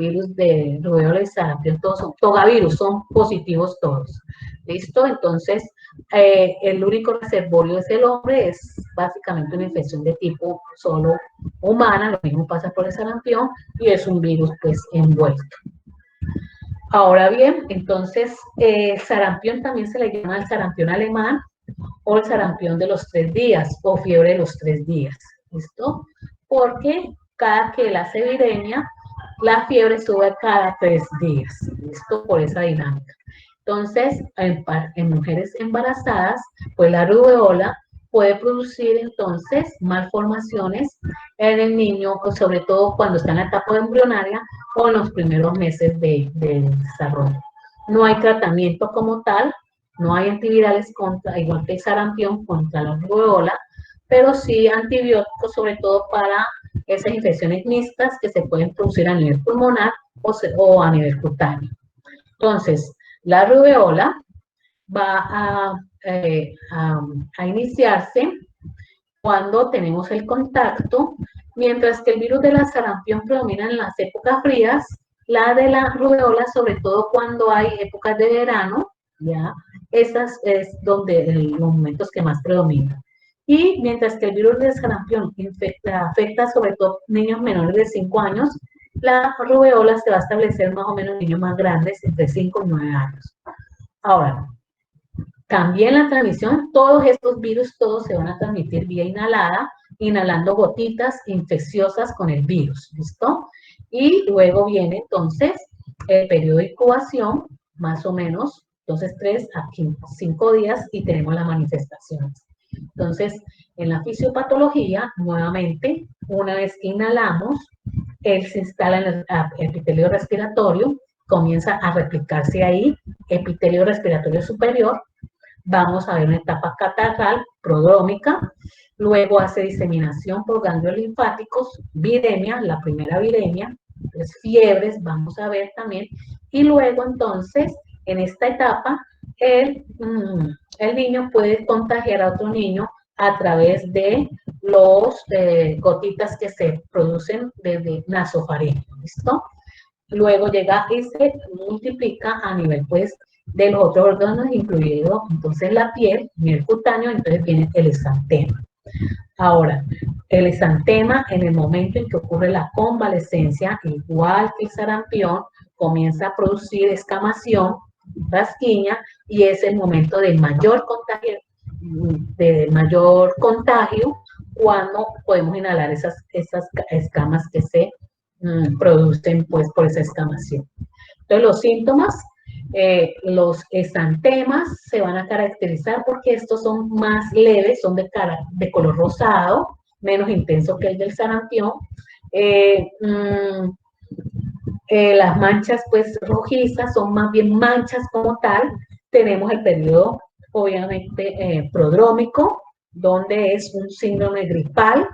virus de rubéola y sarampión, todos son togavirus, son positivos todos. ¿Listo? Entonces, el único reservorio es el hombre, es básicamente una infección de tipo solo humana, lo mismo pasa por el sarampión, y es un virus pues envuelto. Ahora bien, entonces, el sarampión también se le llama el sarampión alemán o el sarampión de los 3 días o fiebre de los 3 días. ¿Listo? Porque cada que él hace viremia, la fiebre sube cada 3 días. ¿Listo? Por esa dinámica. Entonces, en mujeres embarazadas, pues la rubeola puede producir entonces malformaciones en el niño, sobre todo cuando está en la etapa embrionaria o en los primeros meses de desarrollo. No hay tratamiento como tal, no hay antivirales contra, igual que el sarampión, contra la rubeola, pero sí antibióticos, sobre todo para esas infecciones mixtas que se pueden producir a nivel pulmonar o a nivel cutáneo. Entonces, la rubeola va a iniciarse cuando tenemos el contacto, mientras que el virus de la sarampión predomina en las épocas frías, la de la rubeola, sobre todo cuando hay épocas de verano, ya, esas es donde los momentos que más predominan. Y mientras que el virus de sarampión afecta sobre todo niños menores de 5 años, la rubeola se va a establecer más o menos en niños más grandes, entre 5 y 9 años. Ahora, también la transmisión, todos estos virus, todos se van a transmitir vía inhalada, inhalando gotitas infecciosas con el virus, ¿listo? Y luego viene entonces el periodo de incubación, más o menos, entonces 3 a 5 días y tenemos las manifestaciones. Entonces, en la fisiopatología, nuevamente, una vez que inhalamos, él se instala en el epitelio respiratorio, comienza a replicarse ahí, epitelio respiratorio superior, vamos a ver una etapa catarral, prodrómica, luego hace diseminación por ganglios linfáticos, viremia, la primera viremia, pues fiebres, vamos a ver también, y luego entonces, en esta etapa, el niño puede contagiar a otro niño a través de los gotitas que se producen desde nasofaringeo, ¿listo? Luego llega y se multiplica a nivel, pues, de los otros órganos, incluido entonces la piel, el cutáneo, entonces viene el exantema. Ahora, el exantema, en el momento en que ocurre la convalescencia, igual que el sarampión, comienza a producir escamación, rasquiña, y es el momento de mayor contagio cuando podemos inhalar esas escamas que se producen pues por esa escamación. Entonces los síntomas, los exantemas se van a caracterizar porque estos son más leves, son de color rosado, menos intenso que el del sarampión. Las manchas pues rojizas son más bien manchas como tal. Tenemos el periodo obviamente prodrómico, donde es un síndrome gripal,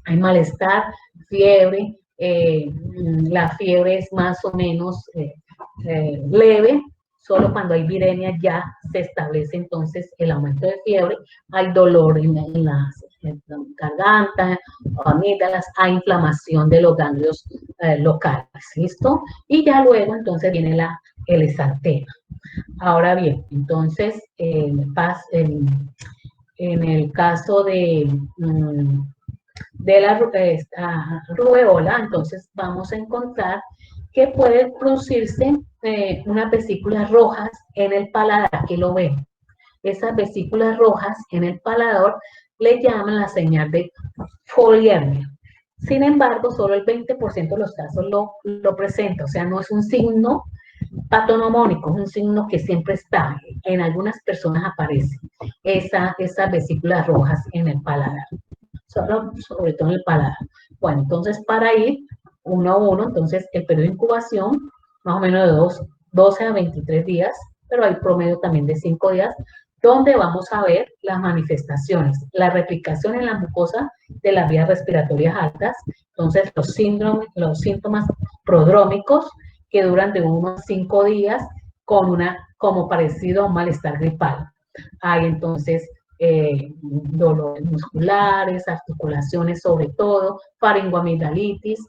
hay malestar, fiebre, la fiebre es más o menos leve, solo cuando hay viremia ya se establece entonces el aumento de fiebre, hay dolor en la garganta, amígdalas, hay inflamación de los ganglios locales, ¿listo? Y ya luego entonces viene el exantema. Ahora bien, entonces, en el caso de la rubeola, entonces vamos a encontrar que puede producirse unas vesículas rojas en el paladar, aquí lo ven. Esas vesículas rojas en el paladar le llaman la señal de foliarmia. Sin embargo, solo el 20% de los casos lo presenta, o sea, no es un signo patonomónico, es un signo que siempre está, en algunas personas aparece esas vesículas rojas en el paladar, sobre todo en el paladar. Bueno, entonces para ir uno a uno, entonces el periodo de incubación, más o menos de 12 a 23 días, pero hay promedio también de 5 días, donde vamos a ver las manifestaciones, la replicación en la mucosa de las vías respiratorias altas, entonces los síntomas prodrómicos que duran de 1 a 5 días como parecido a un malestar gripal. Hay entonces dolores musculares, articulaciones sobre todo, faringoamigdalitis,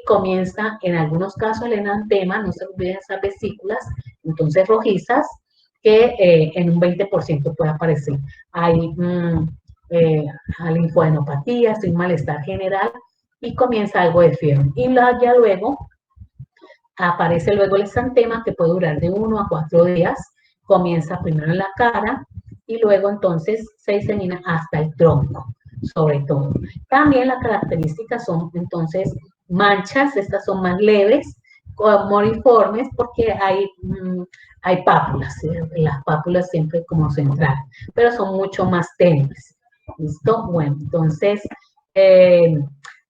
Comienza en algunos casos el enantema, no se olviden esas vesículas, entonces rojizas, que en un 20% puede aparecer. Hay linfoadenopatías, un malestar general y comienza algo de fiebre. Y ya luego aparece luego el exantema, que puede durar de 1 a 4 días. Comienza primero en la cara y luego entonces se disemina hasta el tronco, sobre todo. También las características son entonces manchas, estas son más leves, moriformes, porque hay pápulas, ¿sí? Las pápulas siempre como central, pero son mucho más tenues. ¿Listo? Bueno, entonces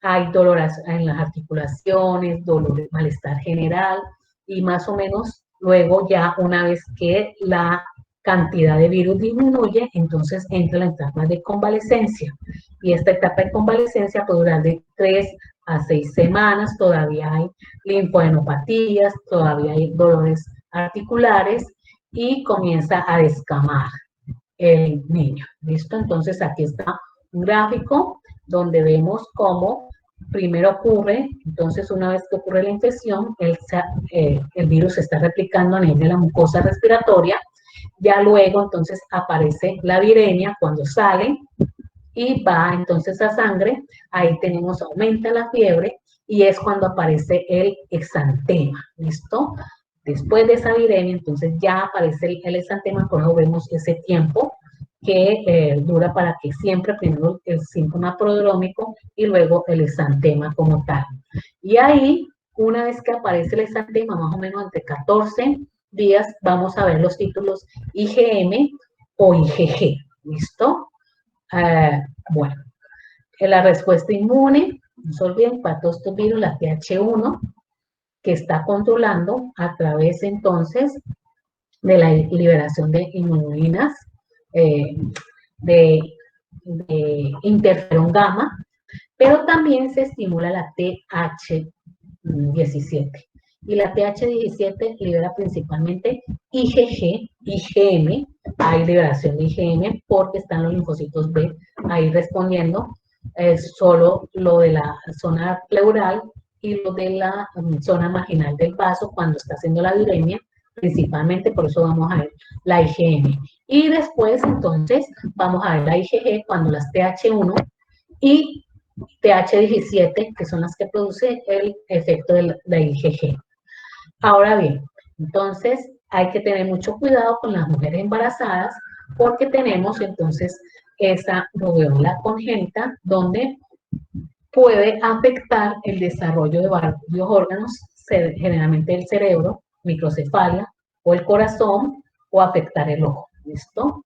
hay dolor en las articulaciones, dolor, malestar general, y más o menos luego ya una vez que la cantidad de virus disminuye, entonces entra la etapa de convalescencia. Y esta etapa de convalescencia puede durar de 3 a 6 semanas, todavía hay linfoadenopatías, todavía hay dolores articulares y comienza a descamar el niño. ¿Listo? Entonces aquí está un gráfico donde vemos cómo primero ocurre, entonces una vez que ocurre la infección, el virus se está replicando a nivel de la mucosa respiratoria, ya luego entonces aparece la viremia cuando sale y va entonces a sangre, ahí tenemos, aumenta la fiebre y es cuando aparece el exantema, ¿listo? Después de esa viremia, entonces ya aparece el exantema, por eso vemos ese tiempo que dura para que siempre primero el síntoma prodrómico y luego el exantema como tal. Y ahí, una vez que aparece el exantema, más o menos entre 14 días, vamos a ver los títulos IgM o IgG, ¿listo? Bueno, la respuesta inmune, no se olviden, para todos estos virus, la TH1, que está controlando a través entonces de la liberación de inmunoglinas, eh, de, de interferón gamma, pero también se estimula la TH17. Y la TH17 libera principalmente IgG, IgM, hay liberación de IgM porque están los linfocitos B ahí respondiendo, solo lo de la zona pleural y lo de la zona marginal del vaso cuando está haciendo la viremia, principalmente, por eso vamos a ver la IgM. Y después, entonces, vamos a ver la IgG cuando las TH1 y TH17, que son las que produce el efecto de la IgG. Ahora bien, entonces hay que tener mucho cuidado con las mujeres embarazadas porque tenemos entonces esa rubeola congénita donde puede afectar el desarrollo de varios órganos, generalmente el cerebro, microcefalia, o el corazón, o afectar el ojo. ¿Listo?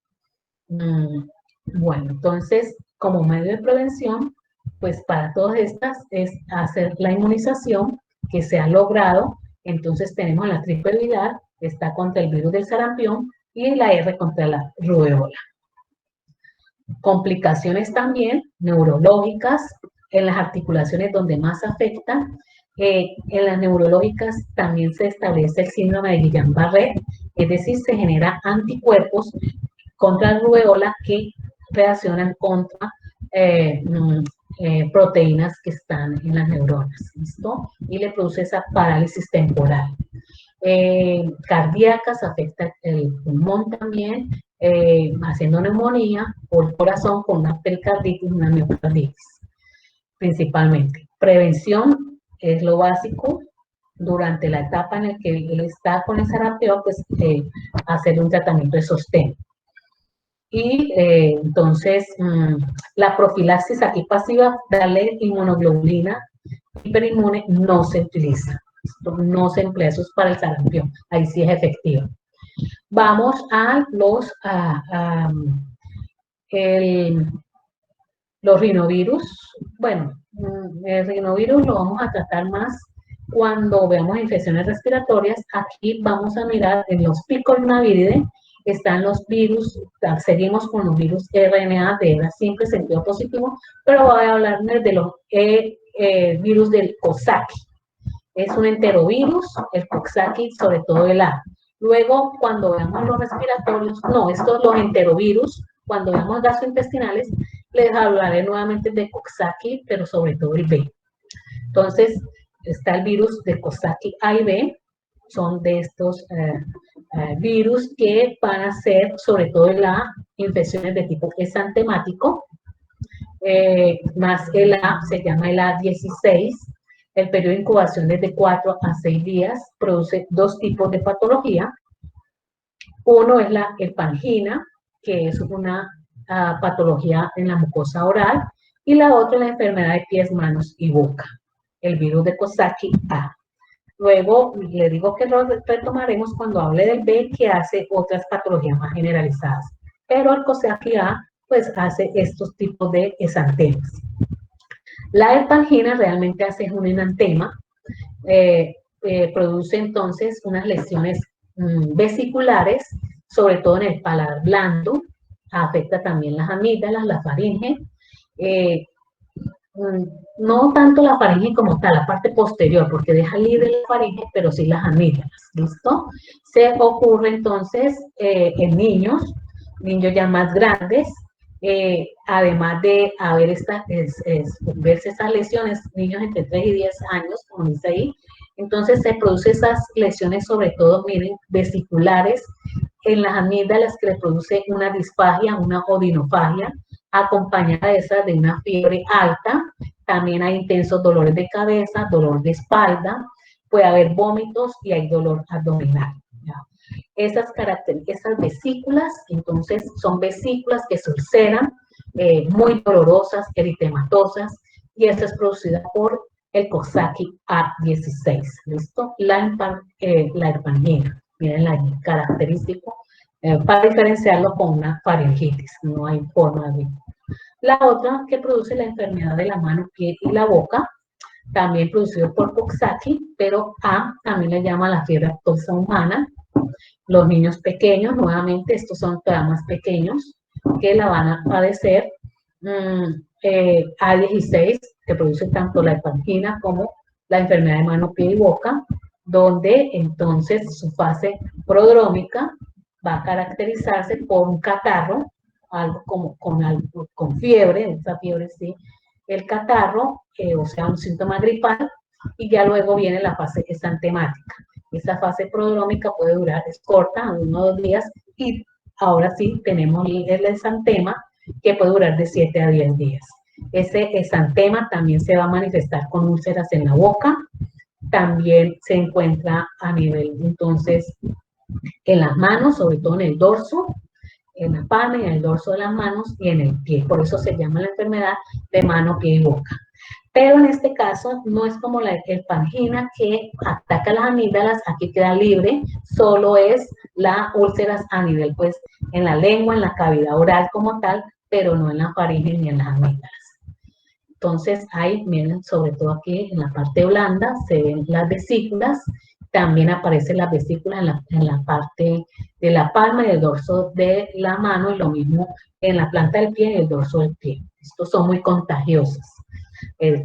Bueno, entonces, como medio de prevención, pues para todas estas es hacer la inmunización que se ha logrado. Entonces tenemos la triple viral, está contra el virus del sarampión y la R contra la rubeola. Complicaciones también neurológicas en las articulaciones donde más afecta. En las neurológicas también se establece el síndrome de Guillain-Barré, es decir, se generan anticuerpos contra la rubeola que reaccionan contra proteínas que están en las neuronas, ¿listo? Y le produce esa parálisis temporal. Cardíacas, afecta el pulmón también, haciendo neumonía, o el corazón con una pericarditis, una miocarditis, principalmente. Prevención es lo básico. Durante la etapa en la que él está con el sarampión, pues hacer un tratamiento de sostén. Y entonces, la profilaxis aquí pasiva, darle inmunoglobulina hiperinmune, no se utiliza. Esto no se emplea, eso es para el sarampión. Ahí sí es efectiva. Vamos a los rinovirus. Bueno, el rinovirus lo vamos a tratar más cuando veamos infecciones respiratorias. Aquí vamos a mirar en los picornaviridae, están los virus, seguimos con los virus RNA de ERA, siempre sentido positivo, pero voy a hablarles de los virus del Coxsackie. Es un enterovirus, el Coxsackie, sobre todo el A. Luego, cuando veamos los respiratorios, no, estos los enterovirus, cuando veamos gastrointestinales, les hablaré nuevamente de Coxsackie, pero sobre todo el B. Entonces, está el virus de Coxsackie A y B, son de estos virus que van a ser sobre todo las infecciones de tipo exantemático, más el A, se llama el A16. El periodo de incubación es de 4 a 6 días, produce dos tipos de patología. Uno es la hepangina, que es una patología en la mucosa oral, y la otra es la enfermedad de pies, manos y boca, el virus de Coxsackie A. Luego, le digo que lo retomaremos cuando hable del B, que hace otras patologías más generalizadas. Pero el Coxsackie A, pues, hace estos tipos de exantemas. La hepangina realmente hace un enantema, produce entonces unas lesiones vesiculares, sobre todo en el paladar blando, afecta también las amígdalas, la faringe, no tanto la faringe como tal, la parte posterior, porque deja libre la faringe, pero sí las amígdalas, ¿listo? Se ocurre entonces en niños ya más grandes, además de haber verse esas lesiones, niños entre 3 y 10 años, como dice ahí, entonces se producen esas lesiones, sobre todo, miren, vesiculares, en las amígdalas, que le produce una disfagia, una odinofagia, acompañada de una fiebre alta. También hay intensos dolores de cabeza, dolor de espalda, puede haber vómitos y hay dolor abdominal. ¿Ya? Esas vesículas, entonces, son vesículas que se ulceran, muy dolorosas, eritematosas, y esta es producida por el Coxsackie A16, ¿listo? La hepangina, miren la característico, para diferenciarlo con una faringitis, no hay forma de... La otra que produce la enfermedad de la mano, pie y la boca, también producido por Coxsackie, pero A también le llama la fiebre aftosa humana. Los niños pequeños, nuevamente, estos son todavía más pequeños, que la van a padecer. A16, que produce tanto la hepangina como la enfermedad de mano, pie y boca, donde entonces su fase prodrómica va a caracterizarse por un catarro, algo como con fiebre, esa fiebre sí, el catarro, o sea, un síntoma gripal, y ya luego viene la fase exantemática. Esa fase prodrómica puede durar, es corta, 1 o 2 días, y ahora sí tenemos el exantema, que puede durar de 7 a 10 días. Ese exantema también se va a manifestar con úlceras en la boca, también se encuentra a nivel, entonces, en las manos, sobre todo en el dorso, en la palma y en el dorso de las manos y en el pie. Por eso se llama la enfermedad de mano, pie y boca. Pero en este caso no es como la hepangina, que ataca las amígdalas, aquí queda libre, solo es las úlceras a nivel, pues, en la lengua, en la cavidad oral como tal, pero no en la faringe ni en las amígdalas. Entonces, ahí, miren, sobre todo aquí en la parte blanda, se ven las vesículas, también aparecen las vesículas en la parte de la palma y el dorso de la mano, y lo mismo en la planta del pie y el dorso del pie. Estos son muy contagiosos.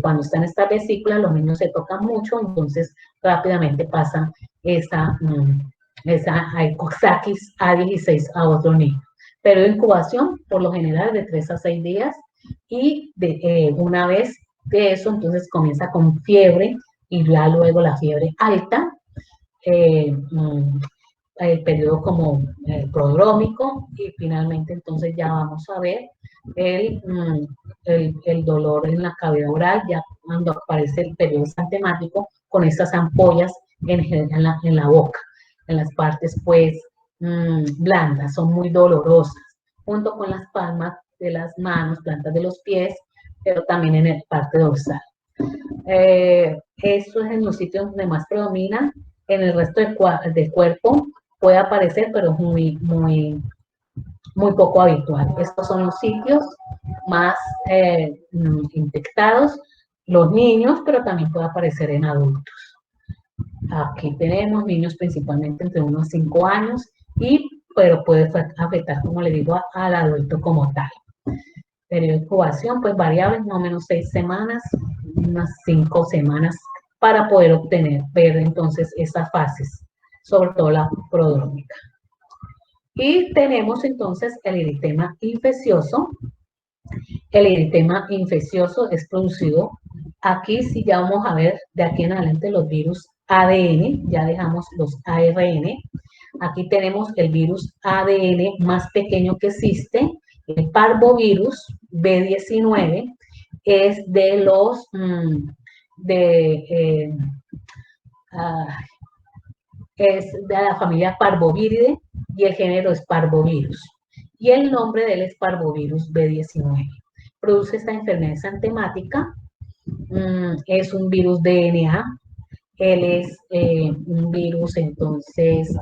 Cuando están estas vesículas, los niños se tocan mucho, entonces rápidamente pasa esa Coxsackie A16 a otro niño. Pero de incubación, por lo general, de 3 a 6 días, y una vez de eso, entonces comienza con fiebre, y ya luego la fiebre alta, el periodo como prodrómico, y finalmente entonces ya vamos a ver el dolor en la cavidad oral, ya cuando aparece el periodo exantemático, con estas ampollas en la boca, en las partes pues blandas, son muy dolorosas, junto con las palmas de las manos, plantas de los pies, pero también en la parte dorsal. Eso es en los sitios donde más predominan. En el resto del cuerpo puede aparecer, pero es muy poco habitual. Estos son los sitios más infectados, los niños, pero también puede aparecer en adultos. Aquí tenemos niños principalmente entre unos 5 años, pero puede afectar, como le digo, al adulto como tal. Periodo de incubación, pues variable, más o menos 6 semanas, unas 5 semanas, para poder ver entonces esas fases, sobre todo la prodrómica. Y tenemos entonces el eritema infeccioso. El eritema infeccioso es producido Aquí sí ya vamos a ver de aquí en adelante los virus ADN, ya dejamos los ARN. Aquí tenemos el virus ADN más pequeño que existe, el parvovirus B19, es de los, de, ah, es de la familia Parvoviride y el género es Parvovirus. Y el nombre de él es Parvovirus B19. Produce esta enfermedad exantemática, es un virus DNA, él es un virus entonces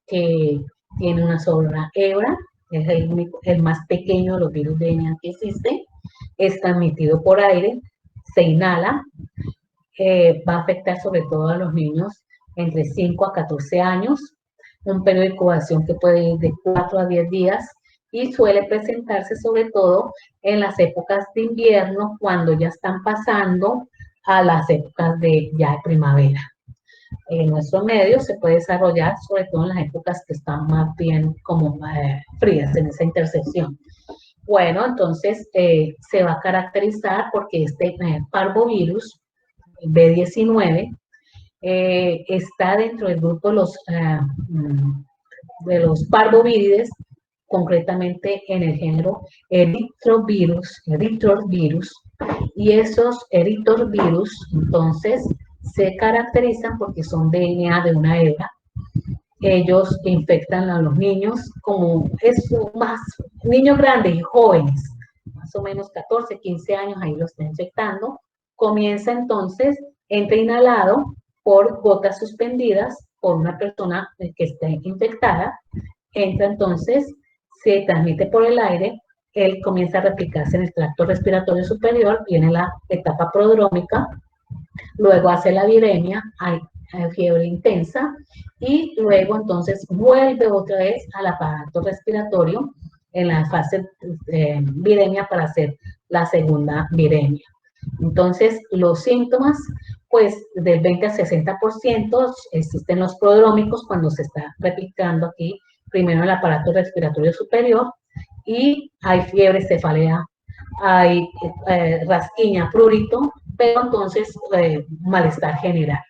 que tiene una sola hebra, es el más pequeño de los virus DNA que existe, es transmitido por aire, se inhala, va a afectar sobre todo a los niños entre 5 a 14 años, un periodo de incubación que puede ir de 4 a 10 días y suele presentarse sobre todo en las épocas de invierno cuando ya están pasando a las épocas de ya de primavera. En nuestro medio se puede desarrollar sobre todo en las épocas que están más bien como frías en esa intersección. Bueno, entonces se va a caracterizar porque este parvovirus B19 está dentro del grupo de los parvovírides, concretamente en el género eritrovirus, y esos eritrovirus entonces se caracterizan porque son DNA de una hebra. Ellos infectan a los niños como es más niños grandes y jóvenes, más o menos 14, 15 años, ahí los está infectando. Comienza entonces, entra inhalado por gotas suspendidas por una persona que esté infectada, entra entonces, se transmite por el aire, él comienza a replicarse en el tracto respiratorio superior, viene la etapa prodrómica, luego hace la viremia, hay fiebre intensa y luego entonces vuelve otra vez al aparato respiratorio en la fase viremia para hacer la segunda viremia. Entonces, los síntomas, pues del 20 al 60% existen los prodrómicos cuando se está replicando aquí, primero en el aparato respiratorio superior, y hay fiebre, cefalea, hay rasquiña, prurito, pero entonces malestar general.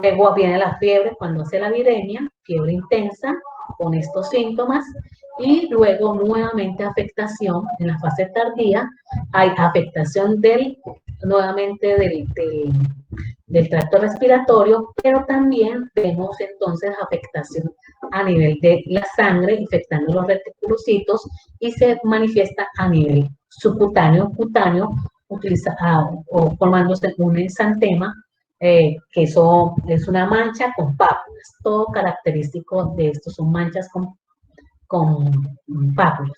Luego viene la fiebre cuando hace la viremia, fiebre intensa con estos síntomas, y luego nuevamente afectación en la fase tardía, hay afectación nuevamente del tracto respiratorio, pero también vemos entonces afectación a nivel de la sangre, infectando los reticulocitos y se manifiesta a nivel subcutáneo, cutáneo, o formándose un exantema, que eso es una mancha con pápulas. Todo característico de esto son manchas con pápulas.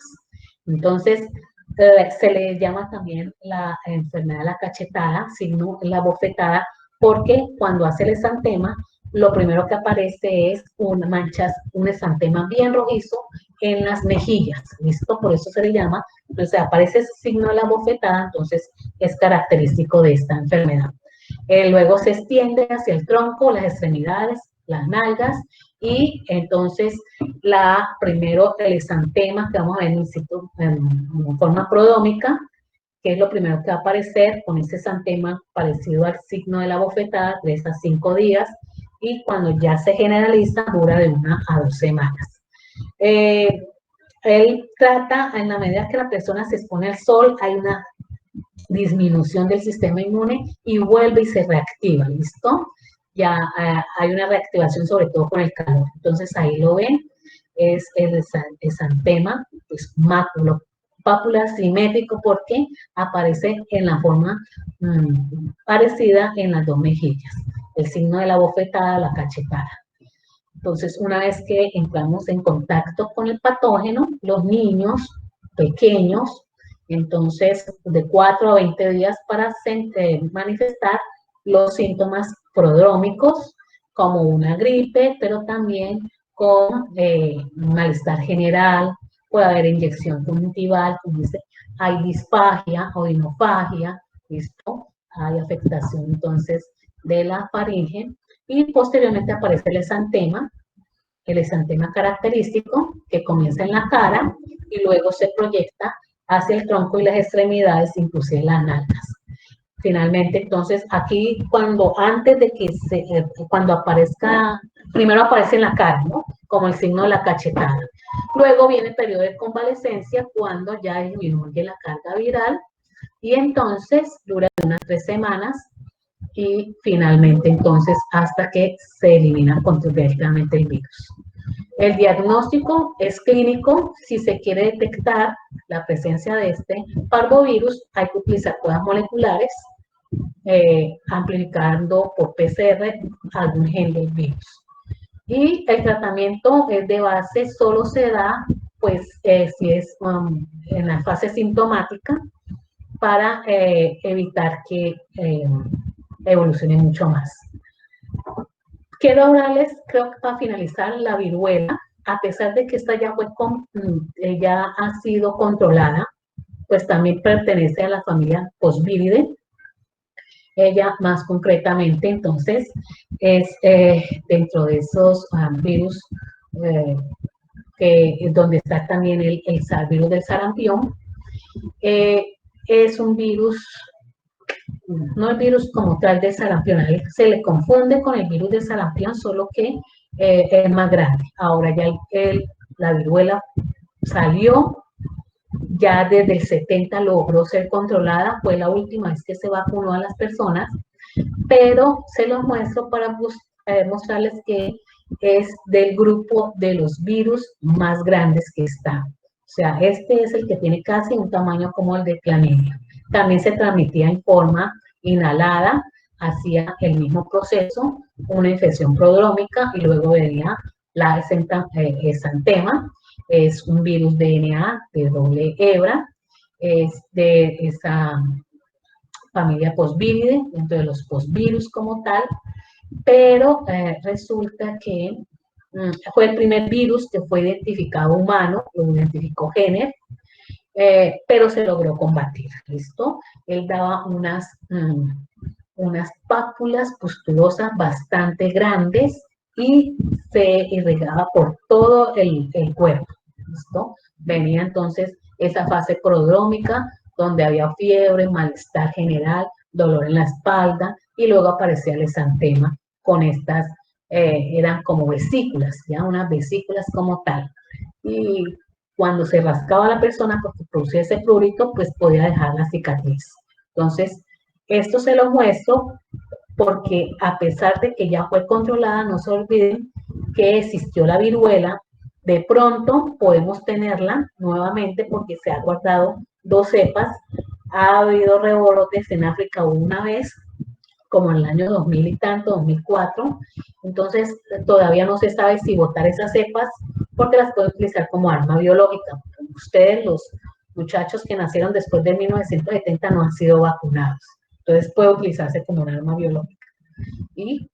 Entonces, se le llama también la enfermedad de la cachetada, signo la bofetada, porque cuando hace el exantema, lo primero que aparece es una mancha, un exantema bien rojizo en las mejillas, ¿listo? Por eso se le llama, entonces aparece ese signo de la bofetada, entonces es característico de esta enfermedad. Luego se extiende hacia el tronco, las extremidades, las nalgas, y entonces primero el exantema que vamos a ver en forma prodómica, que es lo primero que va a aparecer con ese exantema parecido al signo de la bofetada, 3 a 5 días, y cuando ya se generaliza dura de 1 a 2 semanas. Él trata, en la medida que la persona se expone al sol, hay una disminución del sistema inmune y vuelve y se reactiva, ¿listo? Ya hay una reactivación sobre todo con el calor. Entonces ahí lo ven, es el exantema, pues máculo, pápula simétrico porque aparece en la forma parecida en las dos mejillas, el signo de la bofetada, la cachetada. Entonces, una vez que entramos en contacto con el patógeno, los niños pequeños, entonces de 4 a 20 días para manifestar los síntomas prodrómicos, como una gripe, pero también con malestar general, puede haber inyección conjuntival, como dice, hay disfagia o hinofagia, ¿listo? Hay afectación entonces de la faringe y posteriormente aparece el exantema característico que comienza en la cara y luego se proyecta hacia el tronco y las extremidades, inclusive las nalgas. Finalmente, entonces, aquí antes de que cuando aparezca, primero aparece en la cara, ¿no? Como el signo de la cachetada. Luego viene el periodo de convalescencia, cuando ya disminuye la carga viral, y entonces dura unas 3 semanas, y finalmente, entonces, hasta que se elimina completamente el virus. El diagnóstico es clínico. Si se quiere detectar la presencia de este parvovirus, hay que utilizar pruebas moleculares, amplificando por PCR algún gen del virus. Y el tratamiento es de base, solo se da, pues, si es en la fase sintomática, para evitar que evolucione mucho más. Quiero hablarles, creo que para finalizar, la viruela. A pesar de que esta ya ha sido controlada, pues también pertenece a la familia Posviridae. Ella más concretamente, entonces, es dentro de esos virus, donde está también el virus del sarampión. Es un virus, no el virus como tal de sarampión, se le confunde con el virus de sarampión, solo que es más grande. Ahora ya la viruela salió, ya desde el 70 logró ser controlada, fue la última vez que se vacunó a las personas, pero se los muestro para mostrarles que es del grupo de los virus más grandes que está. O sea, este es el que tiene casi un tamaño como el de clamidia. También se transmitía en forma inhalada, hacía el mismo proceso, una infección prodrómica, y luego venía la exantema. Es un virus DNA de doble hebra, es de esa familia Posviridae, dentro de los posvirus como tal, pero resulta que fue el primer virus que fue identificado humano, lo identificó Jenner, pero se logró combatir, ¿listo? Él daba unas pápulas pustulosas bastante grandes y se irrigaba por todo el cuerpo, ¿listo? Venía entonces esa fase prodrómica, donde había fiebre, malestar general, dolor en la espalda, y luego aparecía el exantema con estas, eran como vesículas, ya unas vesículas como tal. Y cuando se rascaba la persona, porque producía ese prurito, pues podía dejar la cicatriz. Entonces, esto se lo muestro porque, a pesar de que ya fue controlada, no se olviden que existió la viruela. De pronto podemos tenerla nuevamente porque se ha guardado 2 cepas. Ha habido rebrotes en África una vez, como en el año 2000 y tanto, 2004. Entonces, todavía no se sabe si botar esas cepas, porque las puede utilizar como arma biológica. Ustedes, los muchachos que nacieron después de 1970, no han sido vacunados. Entonces, puede utilizarse como un arma biológica. Y,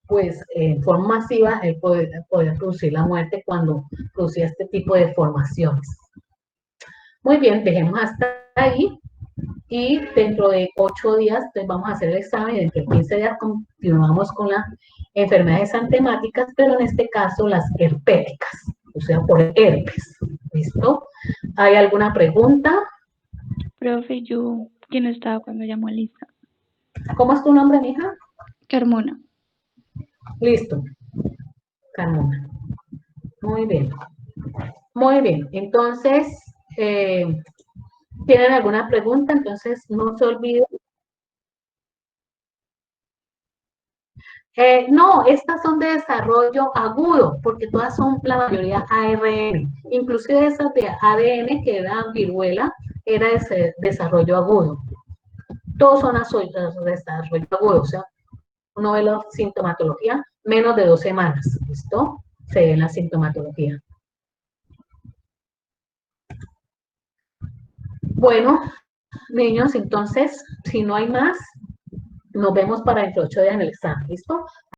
pues, en forma masiva, él podía producir la muerte cuando producía este tipo de formaciones. Muy bien, dejemos hasta ahí. Y dentro de 8 días, entonces vamos a hacer el examen, y dentro de 15 días continuamos con las enfermedades exantemáticas, pero en este caso las herpéticas, o sea, por herpes. ¿Listo? ¿Hay alguna pregunta? Profe, ¿quién estaba cuando llamó a Lisa? ¿Cómo es tu nombre, mija? Carmona. Listo, Carmona. Muy bien. Muy bien, entonces, ¿tienen alguna pregunta? Entonces, no se olviden. No, estas son de desarrollo agudo, porque todas son, la mayoría, ARN. Inclusive esas de ADN, que eran viruela, era ese desarrollo agudo. Todos son desarrollo agudo, o sea, uno ve la sintomatología menos de 2 semanas, ¿listo? Se ve la sintomatología. Bueno, niños, entonces, si no hay más, nos vemos para dentro de 8 días en el examen, ¿listo?